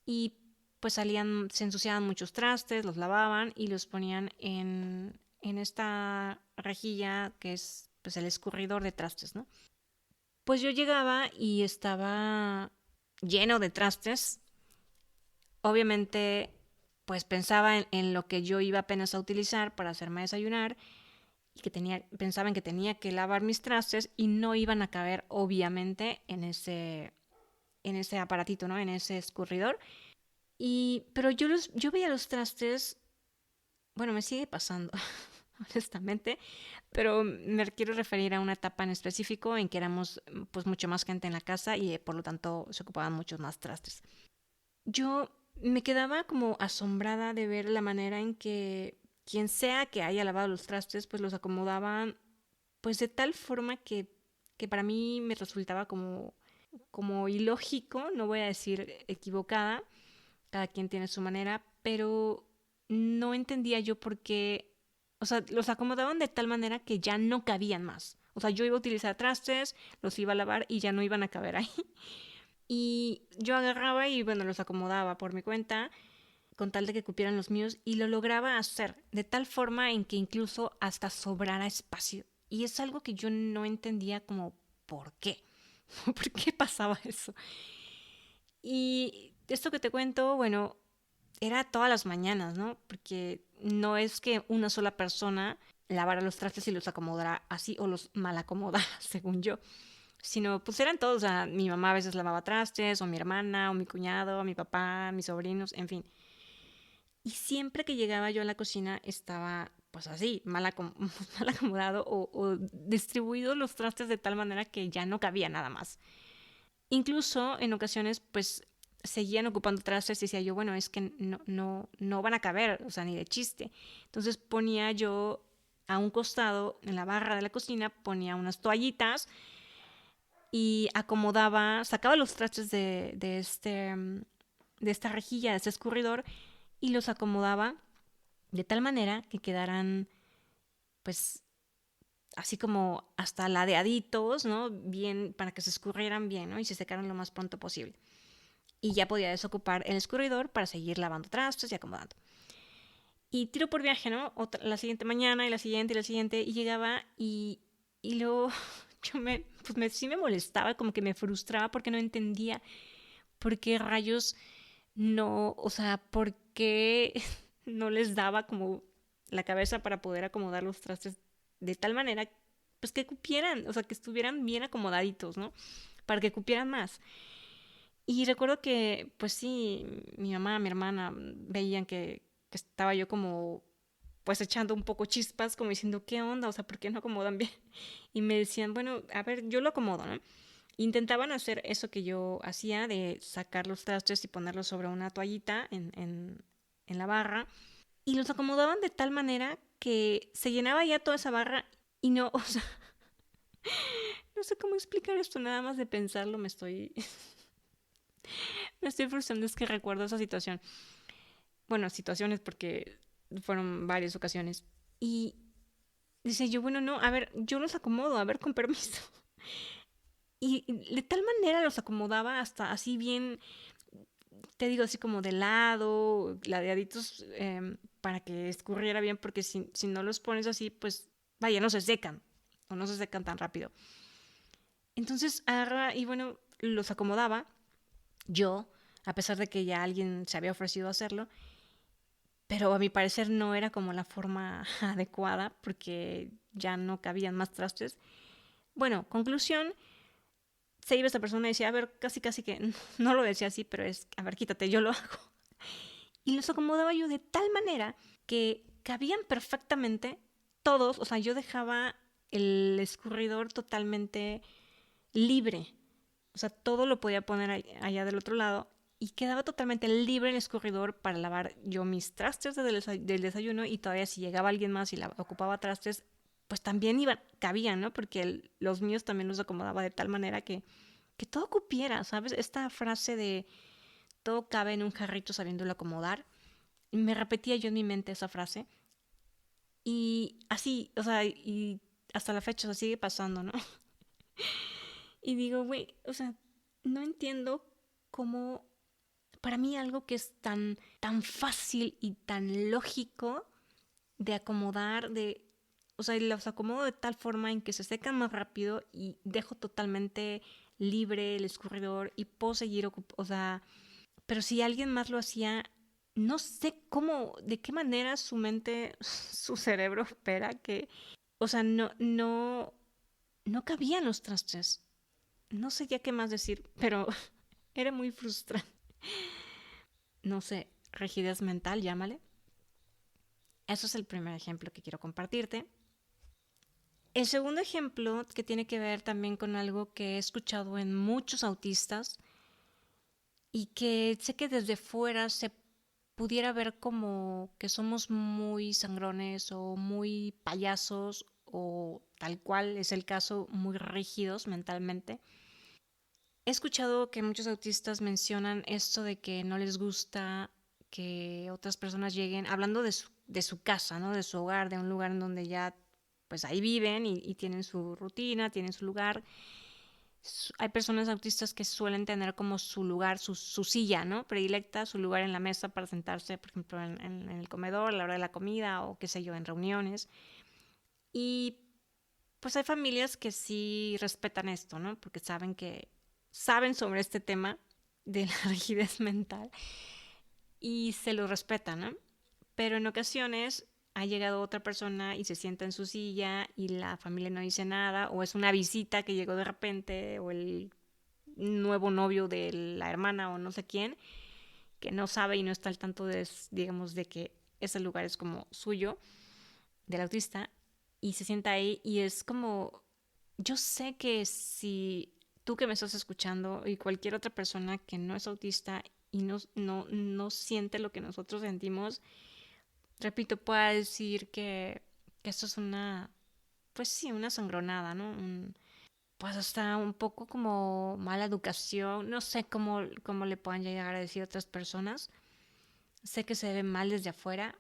y pues salían, se ensuciaban muchos trastes, los lavaban y los ponían en esta rejilla que es pues el escurridor de trastes, ¿no? Pues yo llegaba y estaba lleno de trastes. Obviamente, pues pensaba en lo que yo iba apenas a utilizar para hacerme desayunar y pensaban que tenía que lavar mis trastes y no iban a caber, obviamente, en ese aparatito, ¿no? En ese escurridor. Pero yo veía los trastes, bueno, me sigue pasando, honestamente, pero me quiero referir a una etapa en específico en que éramos pues mucho más gente en la casa y por lo tanto se ocupaban muchos más trastes. Yo me quedaba como asombrada de ver la manera en que quien sea que haya lavado los trastes pues los acomodaban pues de tal forma que para mí me resultaba como ilógico, no voy a decir equivocada, cada quien tiene su manera, pero no entendía yo por qué, o sea, los acomodaban de tal manera que ya no cabían más. O sea, yo iba a utilizar trastes, los iba a lavar y ya no iban a caber ahí. Y yo agarraba y bueno, los acomodaba por mi cuenta con tal de que cupieran los míos y lo lograba hacer de tal forma en que incluso hasta sobrara espacio. Y es algo que yo no entendía como por qué. ¿Por qué pasaba eso? Y esto que te cuento, bueno, era todas las mañanas, ¿no? Porque no es que una sola persona lavara los trastes y los acomodara así o los mal acomodara, según yo, sino pues eran todos, o sea, mi mamá a veces lavaba trastes, o mi hermana, o mi cuñado, o mi papá, mis sobrinos, en fin. Y siempre que llegaba yo a la cocina estaba pues así, mal acomodado o distribuido los trastes de tal manera que ya no cabía nada más. Incluso en ocasiones, pues seguían ocupando trastes y decía yo, bueno, es que no van a caber, o sea, ni de chiste. Entonces ponía yo a un costado, en la barra de la cocina, ponía unas toallitas y acomodaba, sacaba los trastes de esta rejilla, de este escurridor, y los acomodaba de tal manera que quedaran, pues, así como hasta ladeaditos, ¿no? Bien, para que se escurrieran bien, ¿no? Y se secaran lo más pronto posible. Y ya podía desocupar el escurridor para seguir lavando trastes y acomodando. Y tiro por viaje, ¿no? La siguiente mañana y la siguiente y la siguiente, y llegaba y luego sí me molestaba, como que me frustraba porque no entendía por qué rayos no, o sea, por qué no les daba como la cabeza para poder acomodar los trastes de tal manera, pues que cupieran, o sea, que estuvieran bien acomodaditos, ¿no? Para que cupieran más. Y recuerdo que, pues sí, mi mamá, mi hermana veían que estaba yo como, pues echando un poco chispas, como diciendo, ¿qué onda? O sea, ¿por qué no acomodan bien? Y me decían, bueno, a ver, yo lo acomodo, ¿no? Intentaban hacer eso que yo hacía, de sacar los trastes y ponerlos sobre una toallita en la barra, y los acomodaban de tal manera que se llenaba ya toda esa barra y no, o sea, no sé cómo explicar esto, nada más de pensarlo me estoy frustrando, es que recuerdo esa situación. Bueno, situaciones porque fueron varias ocasiones. Y dice yo, bueno, no, a ver, yo los acomodo, a ver, con permiso. Y de tal manera los acomodaba hasta así bien, te digo, así como de lado, ladeaditos, para que escurriera bien, porque si no los pones así, pues vaya, no se secan, o no se secan tan rápido. Entonces agarra y bueno, los acomodaba yo, a pesar de que ya alguien se había ofrecido a hacerlo, pero a mi parecer no era como la forma adecuada, porque ya no cabían más trastes. Bueno, conclusión, se iba esta persona y decía, a ver, casi casi que no lo decía así, pero es, a ver, quítate, yo lo hago. Y los acomodaba yo de tal manera que cabían perfectamente todos, o sea, yo dejaba el escurridor totalmente libre, o sea, todo lo podía poner allá del otro lado y quedaba totalmente libre el escurridor para lavar yo mis trastes del desayuno, y todavía si llegaba alguien más y ocupaba trastes, pues también cabían, ¿no? Porque los míos también los acomodaba de tal manera que todo cupiera, ¿sabes? Esta frase de todo cabe en un jarrito sabiéndolo acomodar, me repetía yo en mi mente esa frase y así, o sea, y hasta la fecha, o sea, sigue pasando, ¿no? Y digo, güey, o sea, no entiendo cómo para mí algo que es tan fácil y tan lógico de acomodar, o sea, los acomodo de tal forma en que se secan más rápido y dejo totalmente libre el escurridor y puedo seguir, o sea, pero si alguien más lo hacía, no sé cómo, de qué manera su mente, su cerebro opera que, o sea, no cabían los trastes. No sé ya qué más decir, pero era muy frustrante. No sé, rigidez mental, llámale. Eso es el primer ejemplo que quiero compartirte. El segundo ejemplo, que tiene que ver también con algo que he escuchado en muchos autistas y que sé que desde fuera se pudiera ver como que somos muy sangrones o muy payasos o tal cual es el caso, muy rígidos mentalmente. He escuchado que muchos autistas mencionan esto de que no les gusta que otras personas lleguen, hablando de su casa, ¿no? De su hogar, de un lugar en donde ya pues ahí viven y tienen su rutina, tienen su lugar. Hay personas autistas que suelen tener como su lugar, su silla, ¿no? Predilecta, su lugar en la mesa para sentarse, por ejemplo, en el comedor a la hora de la comida o qué sé yo, en reuniones. Y pues hay familias que sí respetan esto, ¿no? Porque saben sobre este tema de la rigidez mental y se lo respetan, ¿no? Pero en ocasiones ha llegado otra persona y se sienta en su silla y la familia no dice nada, o es una visita que llegó de repente, o el nuevo novio de la hermana o no sé quién, que no sabe y no está al tanto de, digamos, de que ese lugar es como suyo. del autista y se sienta ahí y es como, yo sé que si tú que me estás escuchando y cualquier otra persona que no es autista y no siente lo que nosotros sentimos, repito, pueda decir que esto es una, pues sí, una sangronada, ¿no? Pues hasta un poco como mala educación, no sé cómo le puedan llegar a decir a otras personas. Sé que se ve mal desde afuera,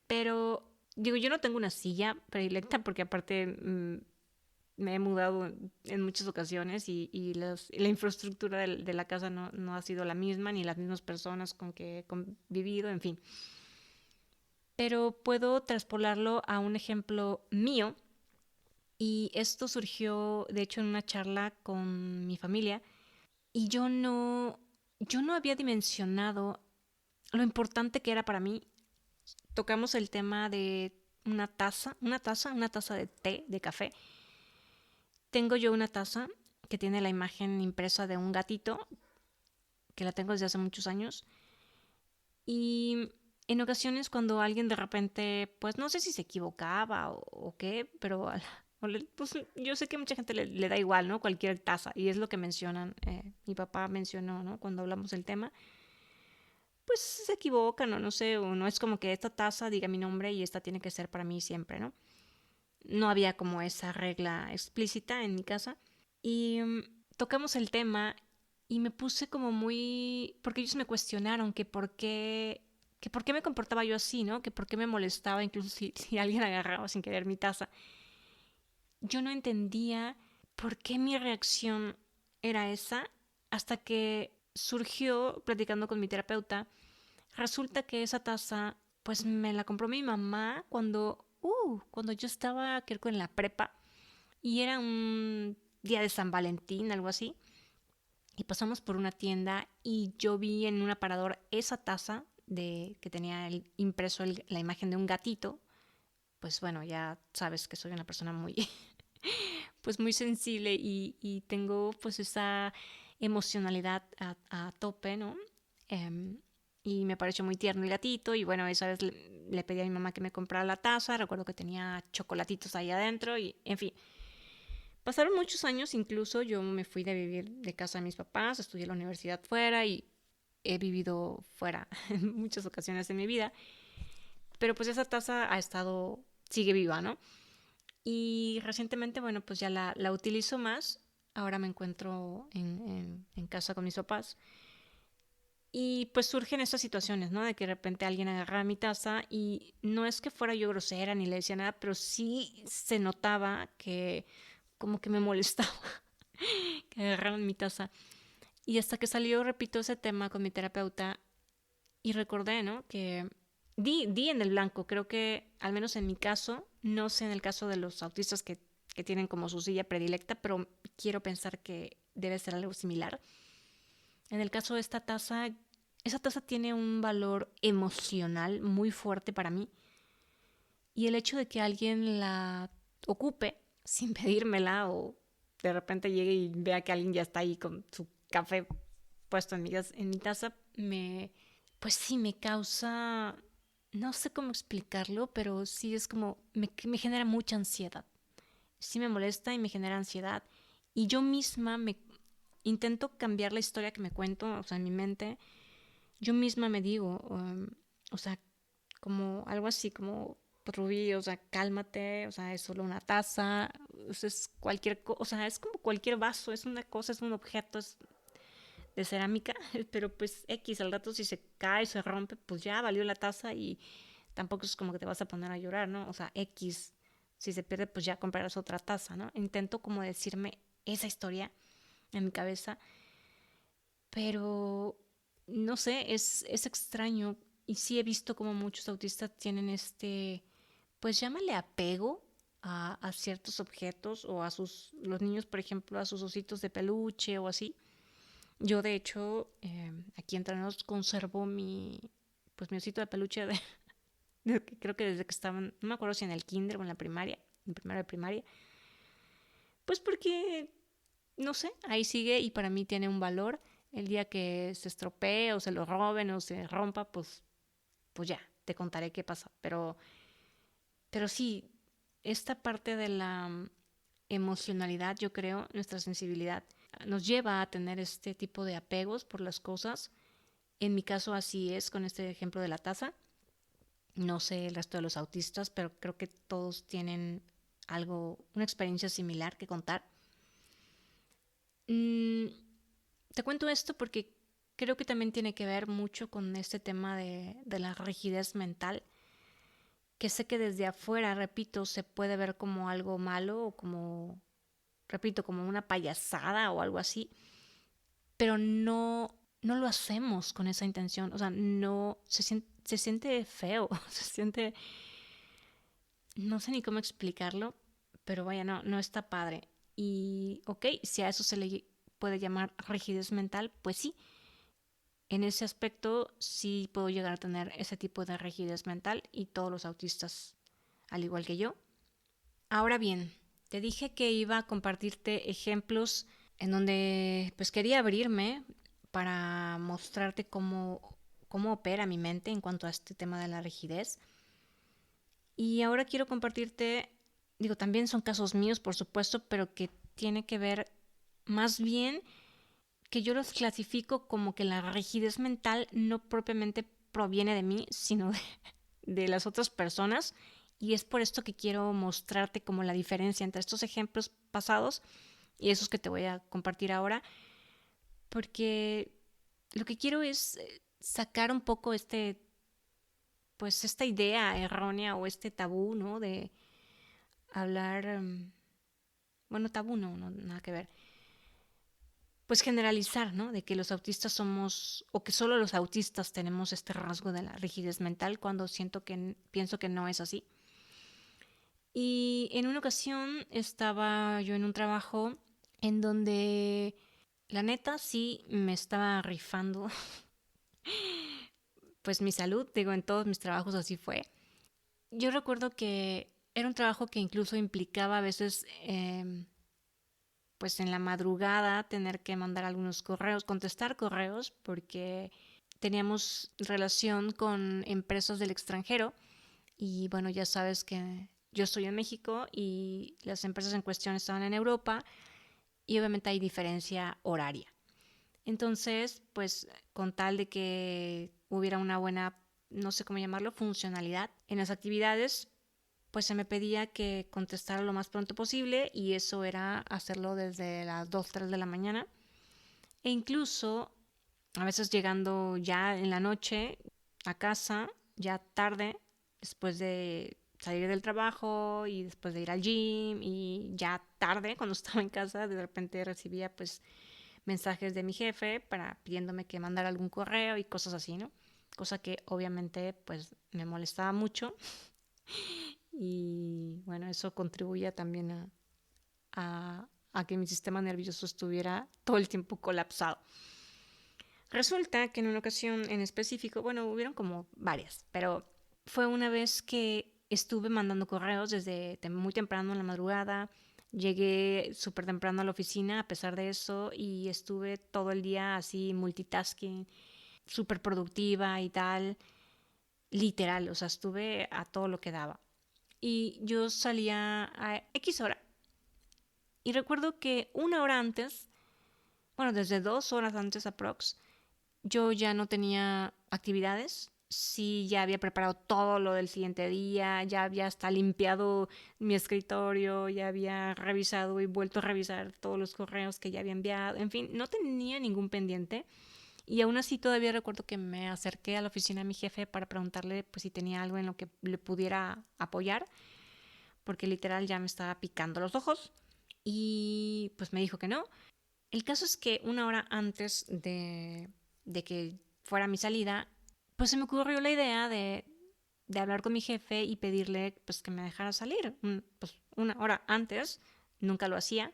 pero digo, yo no tengo una silla predilecta porque aparte me he mudado en muchas ocasiones la infraestructura de la casa no ha sido la misma, ni las mismas personas con que he convivido, en fin. Pero puedo traspolarlo a un ejemplo mío y esto surgió de hecho en una charla con mi familia y yo no había dimensionado lo importante que era para mí. Tocamos el tema de una taza de té, de café. Tengo yo una taza que tiene la imagen impresa de un gatito, que la tengo desde hace muchos años. Y en ocasiones cuando alguien de repente, pues no sé si se equivocaba o qué, pero pues yo sé que a mucha gente le da igual, ¿no? Cualquier taza. Y es lo que mencionan, mi papá mencionó, ¿no? Cuando hablamos del tema. Pues se equivocan o no sé, o no es como que esta taza diga mi nombre y esta tiene que ser para mí siempre, ¿no? No había como esa regla explícita en mi casa. Y tocamos el tema y me puse como muy... porque ellos me cuestionaron que por qué me comportaba yo así, ¿no? Que por qué me molestaba incluso si alguien agarraba sin querer mi taza. Yo no entendía por qué mi reacción era esa hasta que surgió platicando con mi terapeuta. Resulta que esa taza pues me la compró mi mamá cuando yo estaba creo que en la prepa y era un día de San Valentín, algo así. Y pasamos por una tienda y yo vi en un aparador esa taza que tenía impreso la imagen de un gatito. Pues bueno, ya sabes que soy una persona muy, pues muy sensible y tengo pues esa emocionalidad a tope, ¿no? Em, y me pareció muy tierno el gatito y bueno, esa vez le pedí a mi mamá que me comprara la taza, recuerdo que tenía chocolatitos ahí adentro y en fin, pasaron muchos años, incluso yo me fui de vivir de casa de mis papás, estudié la universidad fuera y he vivido fuera en muchas ocasiones de mi vida, pero pues esa taza sigue viva, ¿no? Y recientemente, bueno, pues ya la utilizo más. Ahora me encuentro en casa con mis papás. Y pues surgen estas situaciones, ¿no? De que de repente alguien agarra mi taza y no es que fuera yo grosera ni le decía nada, pero sí se notaba que como que me molestaba que agarraran mi taza. Y hasta que salió, repito, ese tema con mi terapeuta y recordé, ¿no? Que di en el blanco. Creo que, al menos en mi caso, no sé en el caso de los autistas que tienen como su silla predilecta, pero quiero pensar que debe ser algo similar. En el caso de esa taza tiene un valor emocional muy fuerte para mí. Y el hecho de que alguien la ocupe sin pedírmela o de repente llegue y vea que alguien ya está ahí con su café puesto en mi taza, pues sí, me causa, no sé cómo explicarlo, pero sí es como, me genera mucha ansiedad. Sí me molesta y me genera ansiedad. Y yo misma me intento cambiar la historia que me cuento, o sea, en mi mente, yo misma me digo, o sea, como algo así, como Rubí, o sea, cálmate, o sea, es solo una taza, o sea, es cualquier cosa, o sea, es como cualquier vaso, es una cosa, es un objeto, es de cerámica, pero pues X, al rato si se cae, se rompe, pues ya valió la taza y tampoco es como que te vas a poner a llorar, ¿no? O sea, X, si se pierde, pues ya comprarás otra taza, ¿no? Intento como decirme esa historia en mi cabeza, pero no sé, es extraño y sí he visto como muchos autistas tienen pues llámale apego a ciertos objetos o los niños, por ejemplo, a sus ositos de peluche o así. Yo, de hecho, aquí entre nos conservo pues mi osito de peluche creo que desde que estaban, no me acuerdo si en el kinder o en la primaria, en primero de primaria, pues porque, no sé, ahí sigue y para mí tiene un valor. El día que se estropee o se lo roben o se rompa, pues ya, te contaré qué pasa. Pero Pero sí, esta parte de la emocionalidad, yo creo, nuestra sensibilidad, nos lleva a tener este tipo de apegos por las cosas. En mi caso así es con este ejemplo de la taza. No sé el resto de los autistas, pero creo que todos tienen algo, una experiencia similar que contar. Mm, te cuento esto porque creo que también tiene que ver mucho con este tema de la rigidez mental, que sé que desde afuera, repito, se puede ver como algo malo o como, repito, como una payasada o algo así, pero no lo hacemos con esa intención. O sea, no, se siente feo, se siente, no sé ni cómo explicarlo, pero vaya, no está padre. Y, ok, si a eso se le puede llamar rigidez mental, pues sí, en ese aspecto sí puedo llegar a tener ese tipo de rigidez mental y todos los autistas, al igual que yo. Ahora bien, te dije que iba a compartirte ejemplos en donde pues quería abrirme para mostrarte cómo opera mi mente en cuanto a este tema de la rigidez. Y ahora quiero compartirte, digo, también son casos míos, por supuesto, pero que tiene que ver más bien que yo los clasifico como que la rigidez mental no propiamente proviene de mí, sino de las otras personas. Y es por esto que quiero mostrarte como la diferencia entre estos ejemplos pasados y esos que te voy a compartir ahora, porque lo que quiero es sacar un poco pues esta idea errónea o este tabú, ¿no? De hablar, bueno, tabú no, nada que ver, pues generalizar, ¿no? De que los autistas somos, o que solo los autistas tenemos este rasgo de la rigidez mental, cuando pienso que no es así. Y en una ocasión estaba yo en un trabajo en donde la neta sí me estaba rifando pues mi salud, digo, en todos mis trabajos así fue. Yo recuerdo que era un trabajo que incluso implicaba a veces pues en la madrugada tener que mandar algunos correos, contestar correos, porque teníamos relación con empresas del extranjero y bueno, ya sabes que yo estoy en México y las empresas en cuestión estaban en Europa y obviamente hay diferencia horaria. Entonces, pues con tal de que hubiera una buena, no sé cómo llamarlo, funcionalidad en las actividades, pues se me pedía que contestara lo más pronto posible y eso era hacerlo desde las 2 3 de la mañana. E incluso a veces llegando ya en la noche a casa, ya tarde, después de salir del trabajo y después de ir al gym y ya tarde cuando estaba en casa, de repente recibía pues mensajes de mi jefe para pidiéndome que mandara algún correo y cosas así, ¿no? Cosa que obviamente pues me molestaba mucho y bueno, eso contribuía también a que mi sistema nervioso estuviera todo el tiempo colapsado. Resulta que en una ocasión en específico, bueno, hubieron como varias, pero fue una vez que estuve mandando correos desde muy temprano en la madrugada. Llegué súper temprano a la oficina a pesar de eso y estuve todo el día así multitasking, súper productiva y tal, literal, o sea, estuve a todo lo que daba. Y yo salía a X hora. Y recuerdo que una hora antes, bueno, desde 2 horas antes aprox, yo ya no tenía actividades. Sí, ya había preparado todo lo del siguiente día, ya había hasta limpiado mi escritorio, ya había revisado y vuelto a revisar todos los correos que ya había enviado. En fin, no tenía ningún pendiente. Y aún así todavía recuerdo que me acerqué a la oficina de mi jefe para preguntarle pues si tenía algo en lo que le pudiera apoyar, porque literal ya me estaba picando los ojos. Y pues me dijo que no. El caso es que una hora antes de que fuera mi salida, pues se me ocurrió la idea de hablar con mi jefe y pedirle pues que me dejara salir. Pues una hora antes, nunca lo hacía,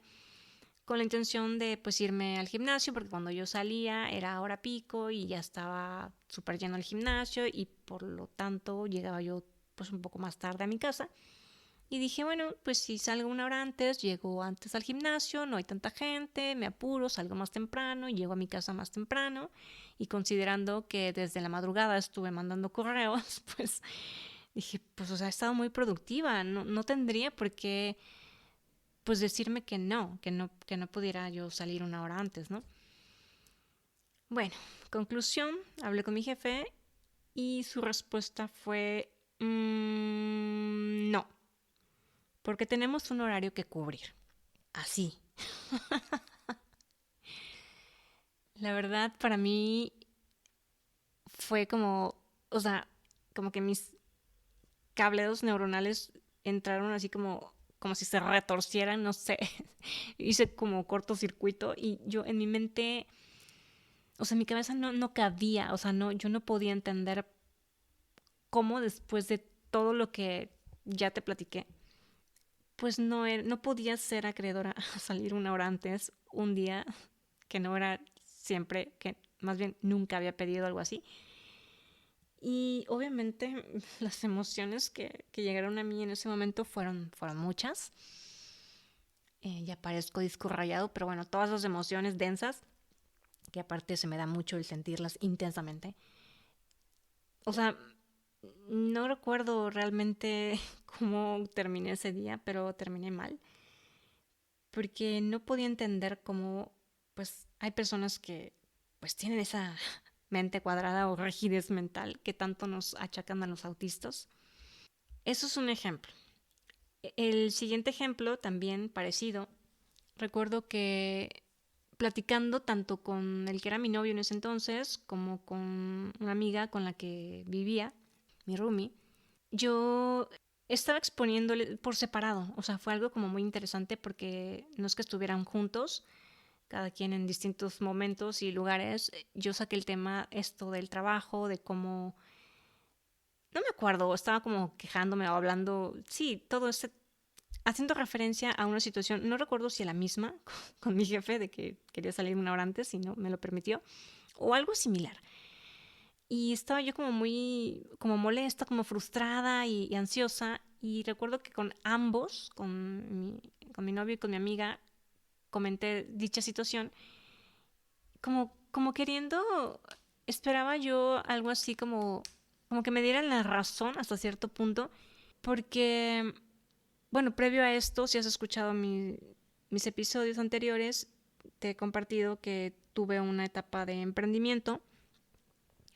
con la intención de pues irme al gimnasio, porque cuando yo salía era hora pico y ya estaba súper lleno el gimnasio y por lo tanto llegaba yo pues un poco más tarde a mi casa. Y dije, bueno, pues si salgo una hora antes, llego antes al gimnasio, no hay tanta gente, me apuro, salgo más temprano, llego a mi casa más temprano. Y considerando que desde la madrugada estuve mandando correos, pues Dije, pues, o sea, he estado muy productiva, no tendría por qué, pues, decirme que no pudiera yo salir una hora antes, ¿no? Bueno, conclusión, hablé con mi jefe y su respuesta fue, no, porque tenemos un horario que cubrir. Así. La verdad, para mí fue como, o sea, como que mis cableos neuronales entraron así como si se retorcieran, no sé. Hice como cortocircuito y yo en mi mente, o sea, en mi cabeza no cabía, o sea, yo no podía entender cómo después de todo lo que ya te platiqué, pues no podía ser acreedora a salir una hora antes, un día que no era siempre, que más bien nunca había pedido algo así. Y obviamente las emociones que llegaron a mí en ese momento fueron muchas. Ya parezco disco rayado, pero bueno, todas las emociones densas, que aparte se me da mucho el sentirlas intensamente. O sea, no recuerdo realmente cómo terminé ese día, pero terminé mal. Porque no podía entender cómo, pues, hay personas que, pues, tienen esa mente cuadrada o rigidez mental que tanto nos achacan a los autistas. Eso es un ejemplo. El siguiente ejemplo, también parecido, recuerdo que platicando tanto con el que era mi novio en ese entonces como con una amiga con la que vivía, mi roomie, yo estaba exponiéndole por separado, o sea, fue algo como muy interesante porque no es que estuvieran juntos, cada quien en distintos momentos y lugares. Yo saqué el tema esto del trabajo, de cómo, no me acuerdo, estaba como quejándome o hablando, sí, todo ese, haciendo referencia a una situación, no recuerdo si a la misma, con mi jefe, de que quería salir una hora antes y no me lo permitió, o algo similar. Y estaba yo como muy, como molesta, como frustrada y ansiosa. Y recuerdo que con ambos, con mi novio y con mi amiga, comenté dicha situación, como queriendo, esperaba yo algo así como que me dieran la razón hasta cierto punto, porque, bueno, previo a esto, si has escuchado mis episodios anteriores, te he compartido que tuve una etapa de emprendimiento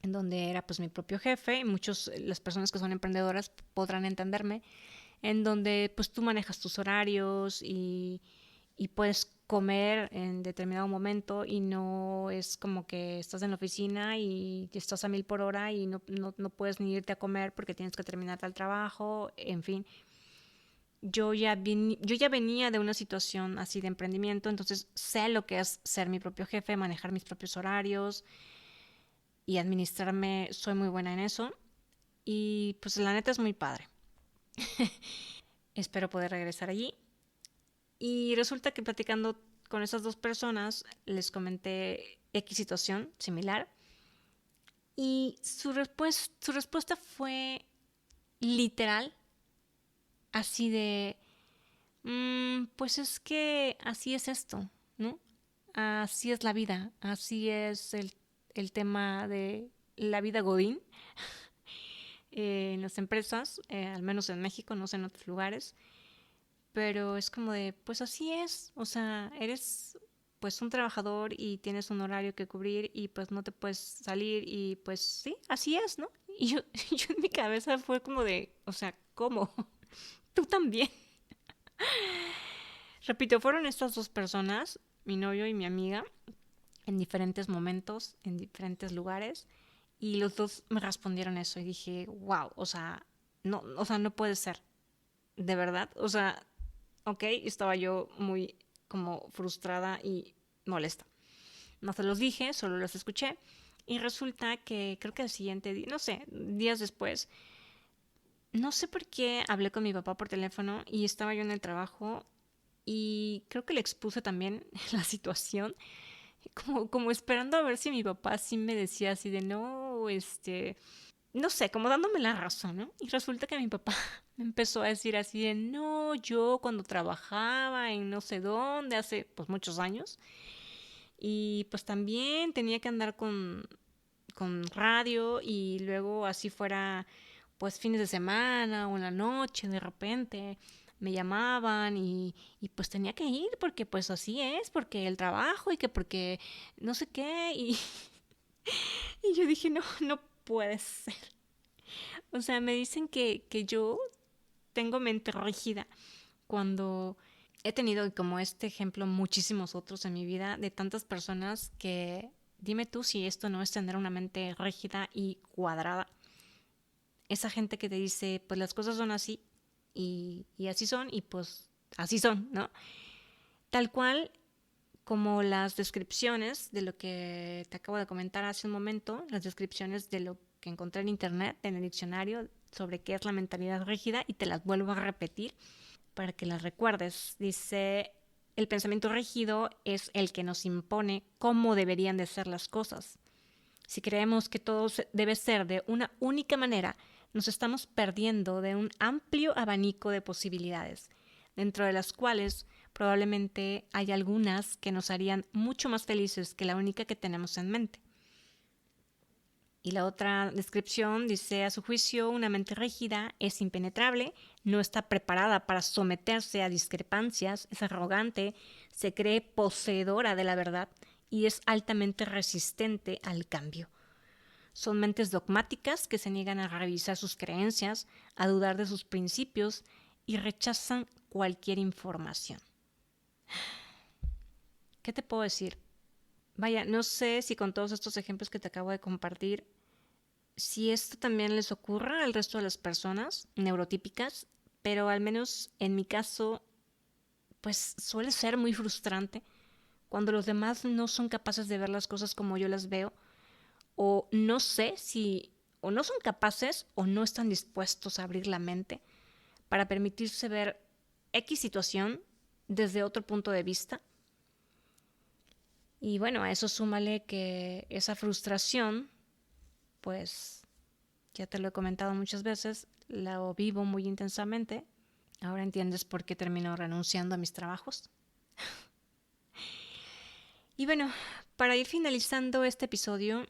en donde era pues mi propio jefe y muchos, las personas que son emprendedoras podrán entenderme, en donde pues tú manejas tus horarios y puedes comer en determinado momento y no es como que estás en la oficina y estás a 1000 por hora y no puedes ni irte a comer porque tienes que terminar el trabajo, en fin. Yo ya venía de una situación así de emprendimiento, entonces sé lo que es ser mi propio jefe, manejar mis propios horarios y administrarme, soy muy buena en eso. Y pues la neta es muy padre. Espero poder regresar allí. Y resulta que platicando con esas dos personas les comenté X situación similar y su respuesta fue literal, así de, pues es que así es esto, ¿no? Así es la vida, así es el tema de la vida Godín en las empresas, al menos en México, no sé en otros lugares, pero es como de, pues así es, o sea, eres pues un trabajador y tienes un horario que cubrir y pues no te puedes salir y pues sí, así es, ¿no? Y yo, yo en mi cabeza fue como de, o sea, ¿cómo? Tú también. Repito, fueron estas dos personas, mi novio y mi amiga, en diferentes momentos, en diferentes lugares, y los dos me respondieron eso y dije, wow, o sea, no puede ser, de verdad, o sea, ok, estaba yo muy como frustrada y molesta. No se los dije, solo los escuché. Y resulta que creo que el siguiente día, no sé, días después, no sé por qué hablé con mi papá por teléfono y estaba yo en el trabajo y creo que le expuse también la situación, como esperando a ver si mi papá sí me decía así de no, no sé, como dándome la razón, ¿no? Y resulta que mi papá me empezó a decir así de, no, yo cuando trabajaba en no sé dónde, hace pues muchos años, y pues también tenía que andar con radio y luego así fuera pues fines de semana o en la noche de repente me llamaban y pues tenía que ir porque pues así es, porque el trabajo y que porque no sé qué y yo dije, no, no puede ser. O sea, me dicen que yo tengo mente rígida cuando he tenido como este ejemplo muchísimos otros en mi vida de tantas personas que dime tú si esto no es tener una mente rígida y cuadrada. Esa gente que te dice, pues las cosas son así y así son y pues así son, ¿no? Tal cual como las descripciones de lo que te acabo de comentar hace un momento, las descripciones de lo que encontré en internet, en el diccionario, sobre qué es la mentalidad rígida y te las vuelvo a repetir para que las recuerdes. Dice, el pensamiento rígido es el que nos impone cómo deberían de ser las cosas. Si creemos que todo debe ser de una única manera, nos estamos perdiendo de un amplio abanico de posibilidades, dentro de las cuales probablemente hay algunas que nos harían mucho más felices que la única que tenemos en mente. Y la otra descripción dice, a su juicio, una mente rígida es impenetrable, no está preparada para someterse a discrepancias, es arrogante, se cree poseedora de la verdad y es altamente resistente al cambio. Son mentes dogmáticas que se niegan a revisar sus creencias, a dudar de sus principios y rechazan cualquier información. ¿Qué te puedo decir? Vaya, no sé si con todos estos ejemplos que te acabo de compartir, si esto también les ocurre al resto de las personas neurotípicas, pero al menos en mi caso, pues suele ser muy frustrante cuando los demás no son capaces de ver las cosas como yo las veo, o no sé si o no son capaces o no están dispuestos a abrir la mente para permitirse ver X situación desde otro punto de vista. Y bueno, a eso súmale que esa frustración, pues ya te lo he comentado muchas veces, la vivo muy intensamente. Ahora entiendes por qué termino renunciando a mis trabajos. Y bueno, para ir finalizando este episodio,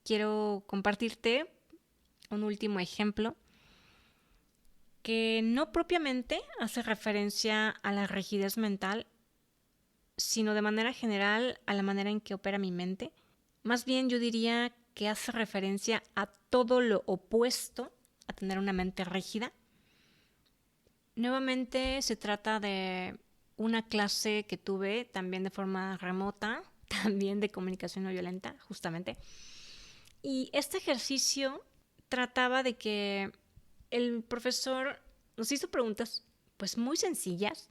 quiero compartirte un último ejemplo que no propiamente hace referencia a la rigidez mental, sino de manera general a la manera en que opera mi mente. Más bien yo diría que hace referencia a todo lo opuesto a tener una mente rígida. Nuevamente se trata de una clase que tuve también de forma remota, también de comunicación no violenta, justamente. Y este ejercicio trataba de que el profesor nos hizo preguntas pues muy sencillas,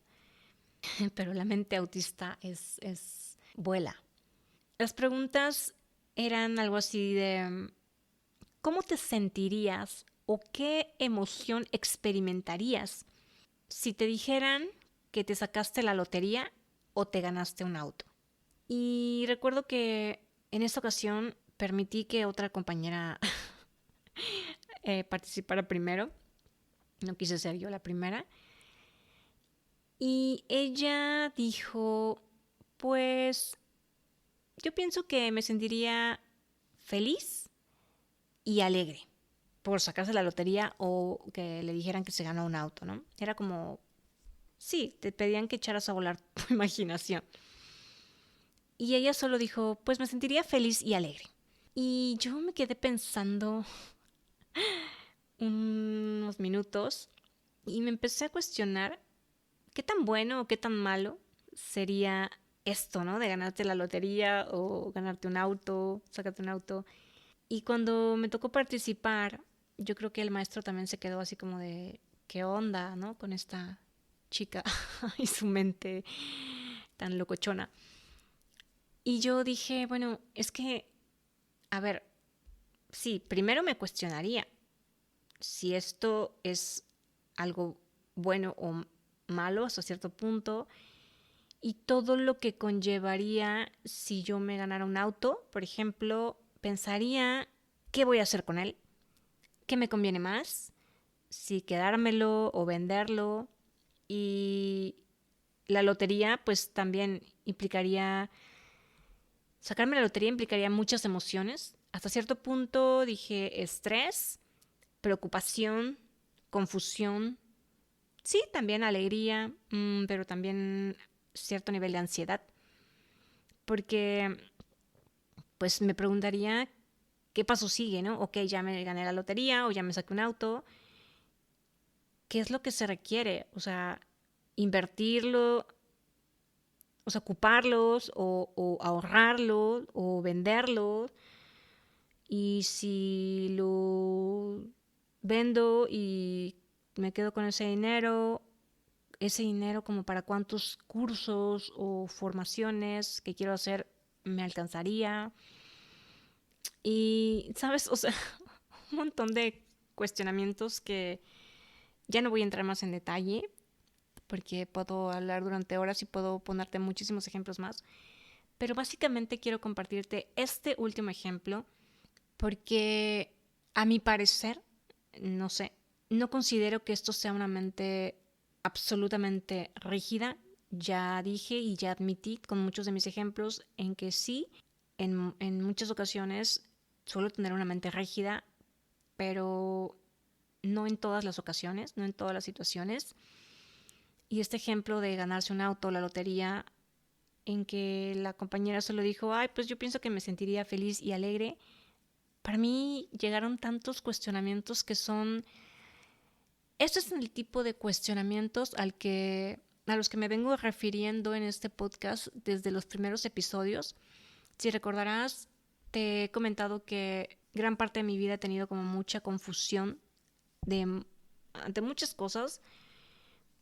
pero la mente autista vuela. Las preguntas eran algo así de ¿cómo te sentirías o qué emoción experimentarías si te dijeran que te sacaste la lotería o te ganaste un auto? Y recuerdo que en esta ocasión permití que otra compañera participara primero. No quise ser yo la primera. Y ella dijo, pues yo pienso que me sentiría feliz y alegre por sacarse la lotería o que le dijeran que se ganó un auto, ¿no? Era como, sí, te pedían que echaras a volar tu imaginación. Y ella solo dijo, pues me sentiría feliz y alegre. Y yo me quedé pensando unos minutos y me empecé a cuestionar qué tan bueno o qué tan malo sería esto, ¿no? De ganarte la lotería o ganarte un auto, sacarte un auto. Y cuando me tocó participar, yo creo que el maestro también se quedó así como de, ¿qué onda, no? Con esta chica y su mente tan locochona. Y yo dije, bueno, es que, a ver, sí, primero me cuestionaría si esto es algo bueno o malo hasta cierto punto y todo lo que conllevaría si yo me ganara un auto. Por ejemplo, pensaría qué voy a hacer con él, qué me conviene más, si quedármelo o venderlo. Y la lotería pues también implicaría, sacarme la lotería implicaría muchas emociones. Hasta cierto punto dije estrés, preocupación, confusión, sí, también alegría, pero también cierto nivel de ansiedad, porque pues me preguntaría qué paso sigue, ¿no? Ok, ya me gané la lotería o ya me saqué un auto. ¿Qué es lo que se requiere? O sea, invertirlo, o sea, ocuparlos o ahorrarlos o venderlos. Y si lo vendo y me quedo con ese dinero como para cuántos cursos o formaciones que quiero hacer me alcanzaría. Y, ¿sabes? O sea, un montón de cuestionamientos que ya no voy a entrar más en detalle porque puedo hablar durante horas y puedo ponerte muchísimos ejemplos más. Pero básicamente quiero compartirte este último ejemplo porque a mi parecer, no sé, no considero que esto sea una mente absolutamente rígida. Ya dije y ya admití con muchos de mis ejemplos en que sí, en muchas ocasiones suelo tener una mente rígida, pero no en todas las ocasiones, no en todas las situaciones. Y este ejemplo de ganarse un auto, la lotería, en que la compañera solo dijo, ay, pues yo pienso que me sentiría feliz y alegre. Para mí llegaron tantos cuestionamientos que son... Este es el tipo de cuestionamientos a los que me vengo refiriendo en este podcast desde los primeros episodios. Si recordarás, te he comentado que gran parte de mi vida he tenido como mucha confusión ante muchas cosas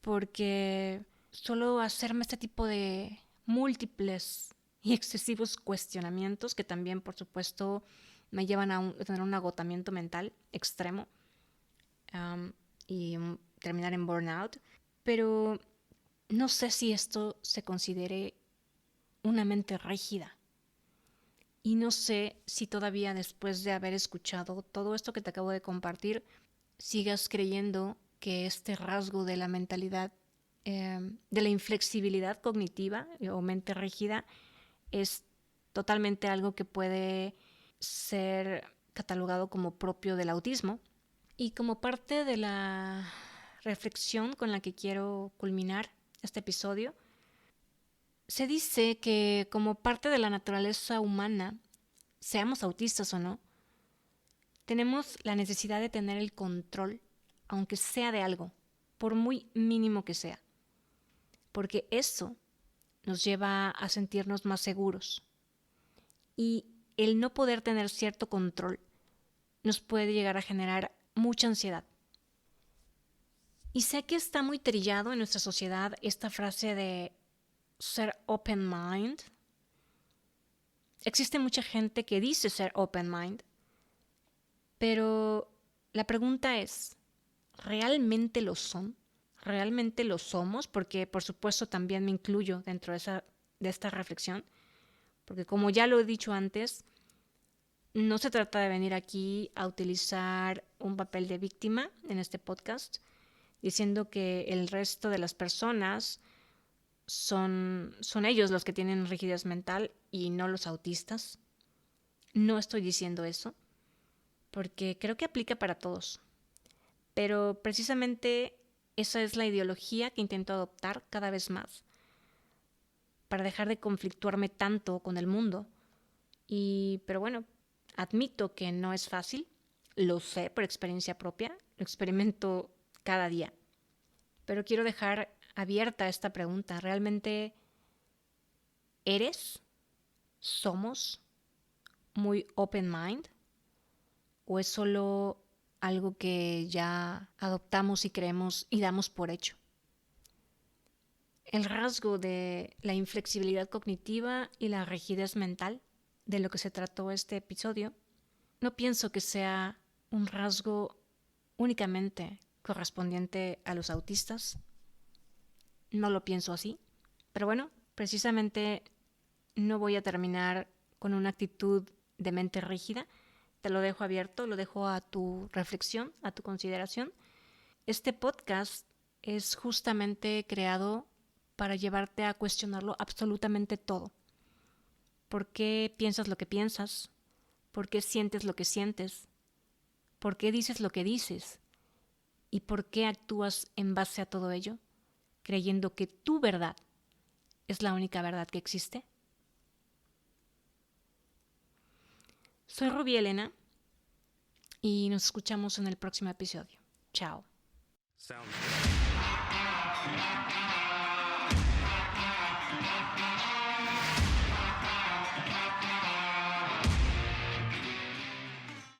porque suelo hacerme este tipo de múltiples y excesivos cuestionamientos que también, por supuesto, me llevan a tener un agotamiento mental extremo um, y terminar en burnout. Pero no sé si esto se considere una mente rígida. Y no sé si todavía después de haber escuchado todo esto que te acabo de compartir, sigas creyendo que este rasgo de la mentalidad, de la inflexibilidad cognitiva o mente rígida, es totalmente algo que puede ser catalogado como propio del autismo. Y como parte de la reflexión con la que quiero culminar este episodio, se dice que como parte de la naturaleza humana, seamos autistas o no, tenemos la necesidad de tener el control, aunque sea de algo, por muy mínimo que sea, porque eso nos lleva a sentirnos más seguros. Y el no poder tener cierto control nos puede llegar a generar mucha ansiedad. Y sé que está muy trillado en nuestra sociedad esta frase de ser open mind. Existe mucha gente que dice ser open mind, pero la pregunta es, ¿realmente lo son? ¿Realmente lo somos? Porque por supuesto también me incluyo dentro de esta reflexión, porque como ya lo he dicho antes, no se trata de venir aquí a utilizar un papel de víctima en este podcast, diciendo que el resto de las personas son ellos los que tienen rigidez mental y no los autistas. No estoy diciendo eso, porque creo que aplica para todos. Pero precisamente esa es la ideología que intento adoptar cada vez más, para dejar de conflictuarme tanto con el mundo. Pero bueno, admito que no es fácil, lo sé por experiencia propia, lo experimento cada día. Pero quiero dejar abierta esta pregunta. ¿Realmente eres, somos muy open mind? ¿O es solo algo que ya adoptamos y creemos y damos por hecho? El rasgo de la inflexibilidad cognitiva y la rigidez mental, de lo que se trató este episodio, no pienso que sea un rasgo únicamente correspondiente a los autistas. No lo pienso así. Pero bueno, precisamente no voy a terminar con una actitud de mente rígida. Te lo dejo abierto, lo dejo a tu reflexión, a tu consideración. Este podcast es justamente creado para llevarte a cuestionarlo absolutamente todo. ¿Por qué piensas lo que piensas? ¿Por qué sientes lo que sientes? ¿Por qué dices lo que dices? ¿Y por qué actúas en base a todo ello, creyendo que tu verdad es la única verdad que existe? Soy Rubí Elena y nos escuchamos en el próximo episodio. Chao.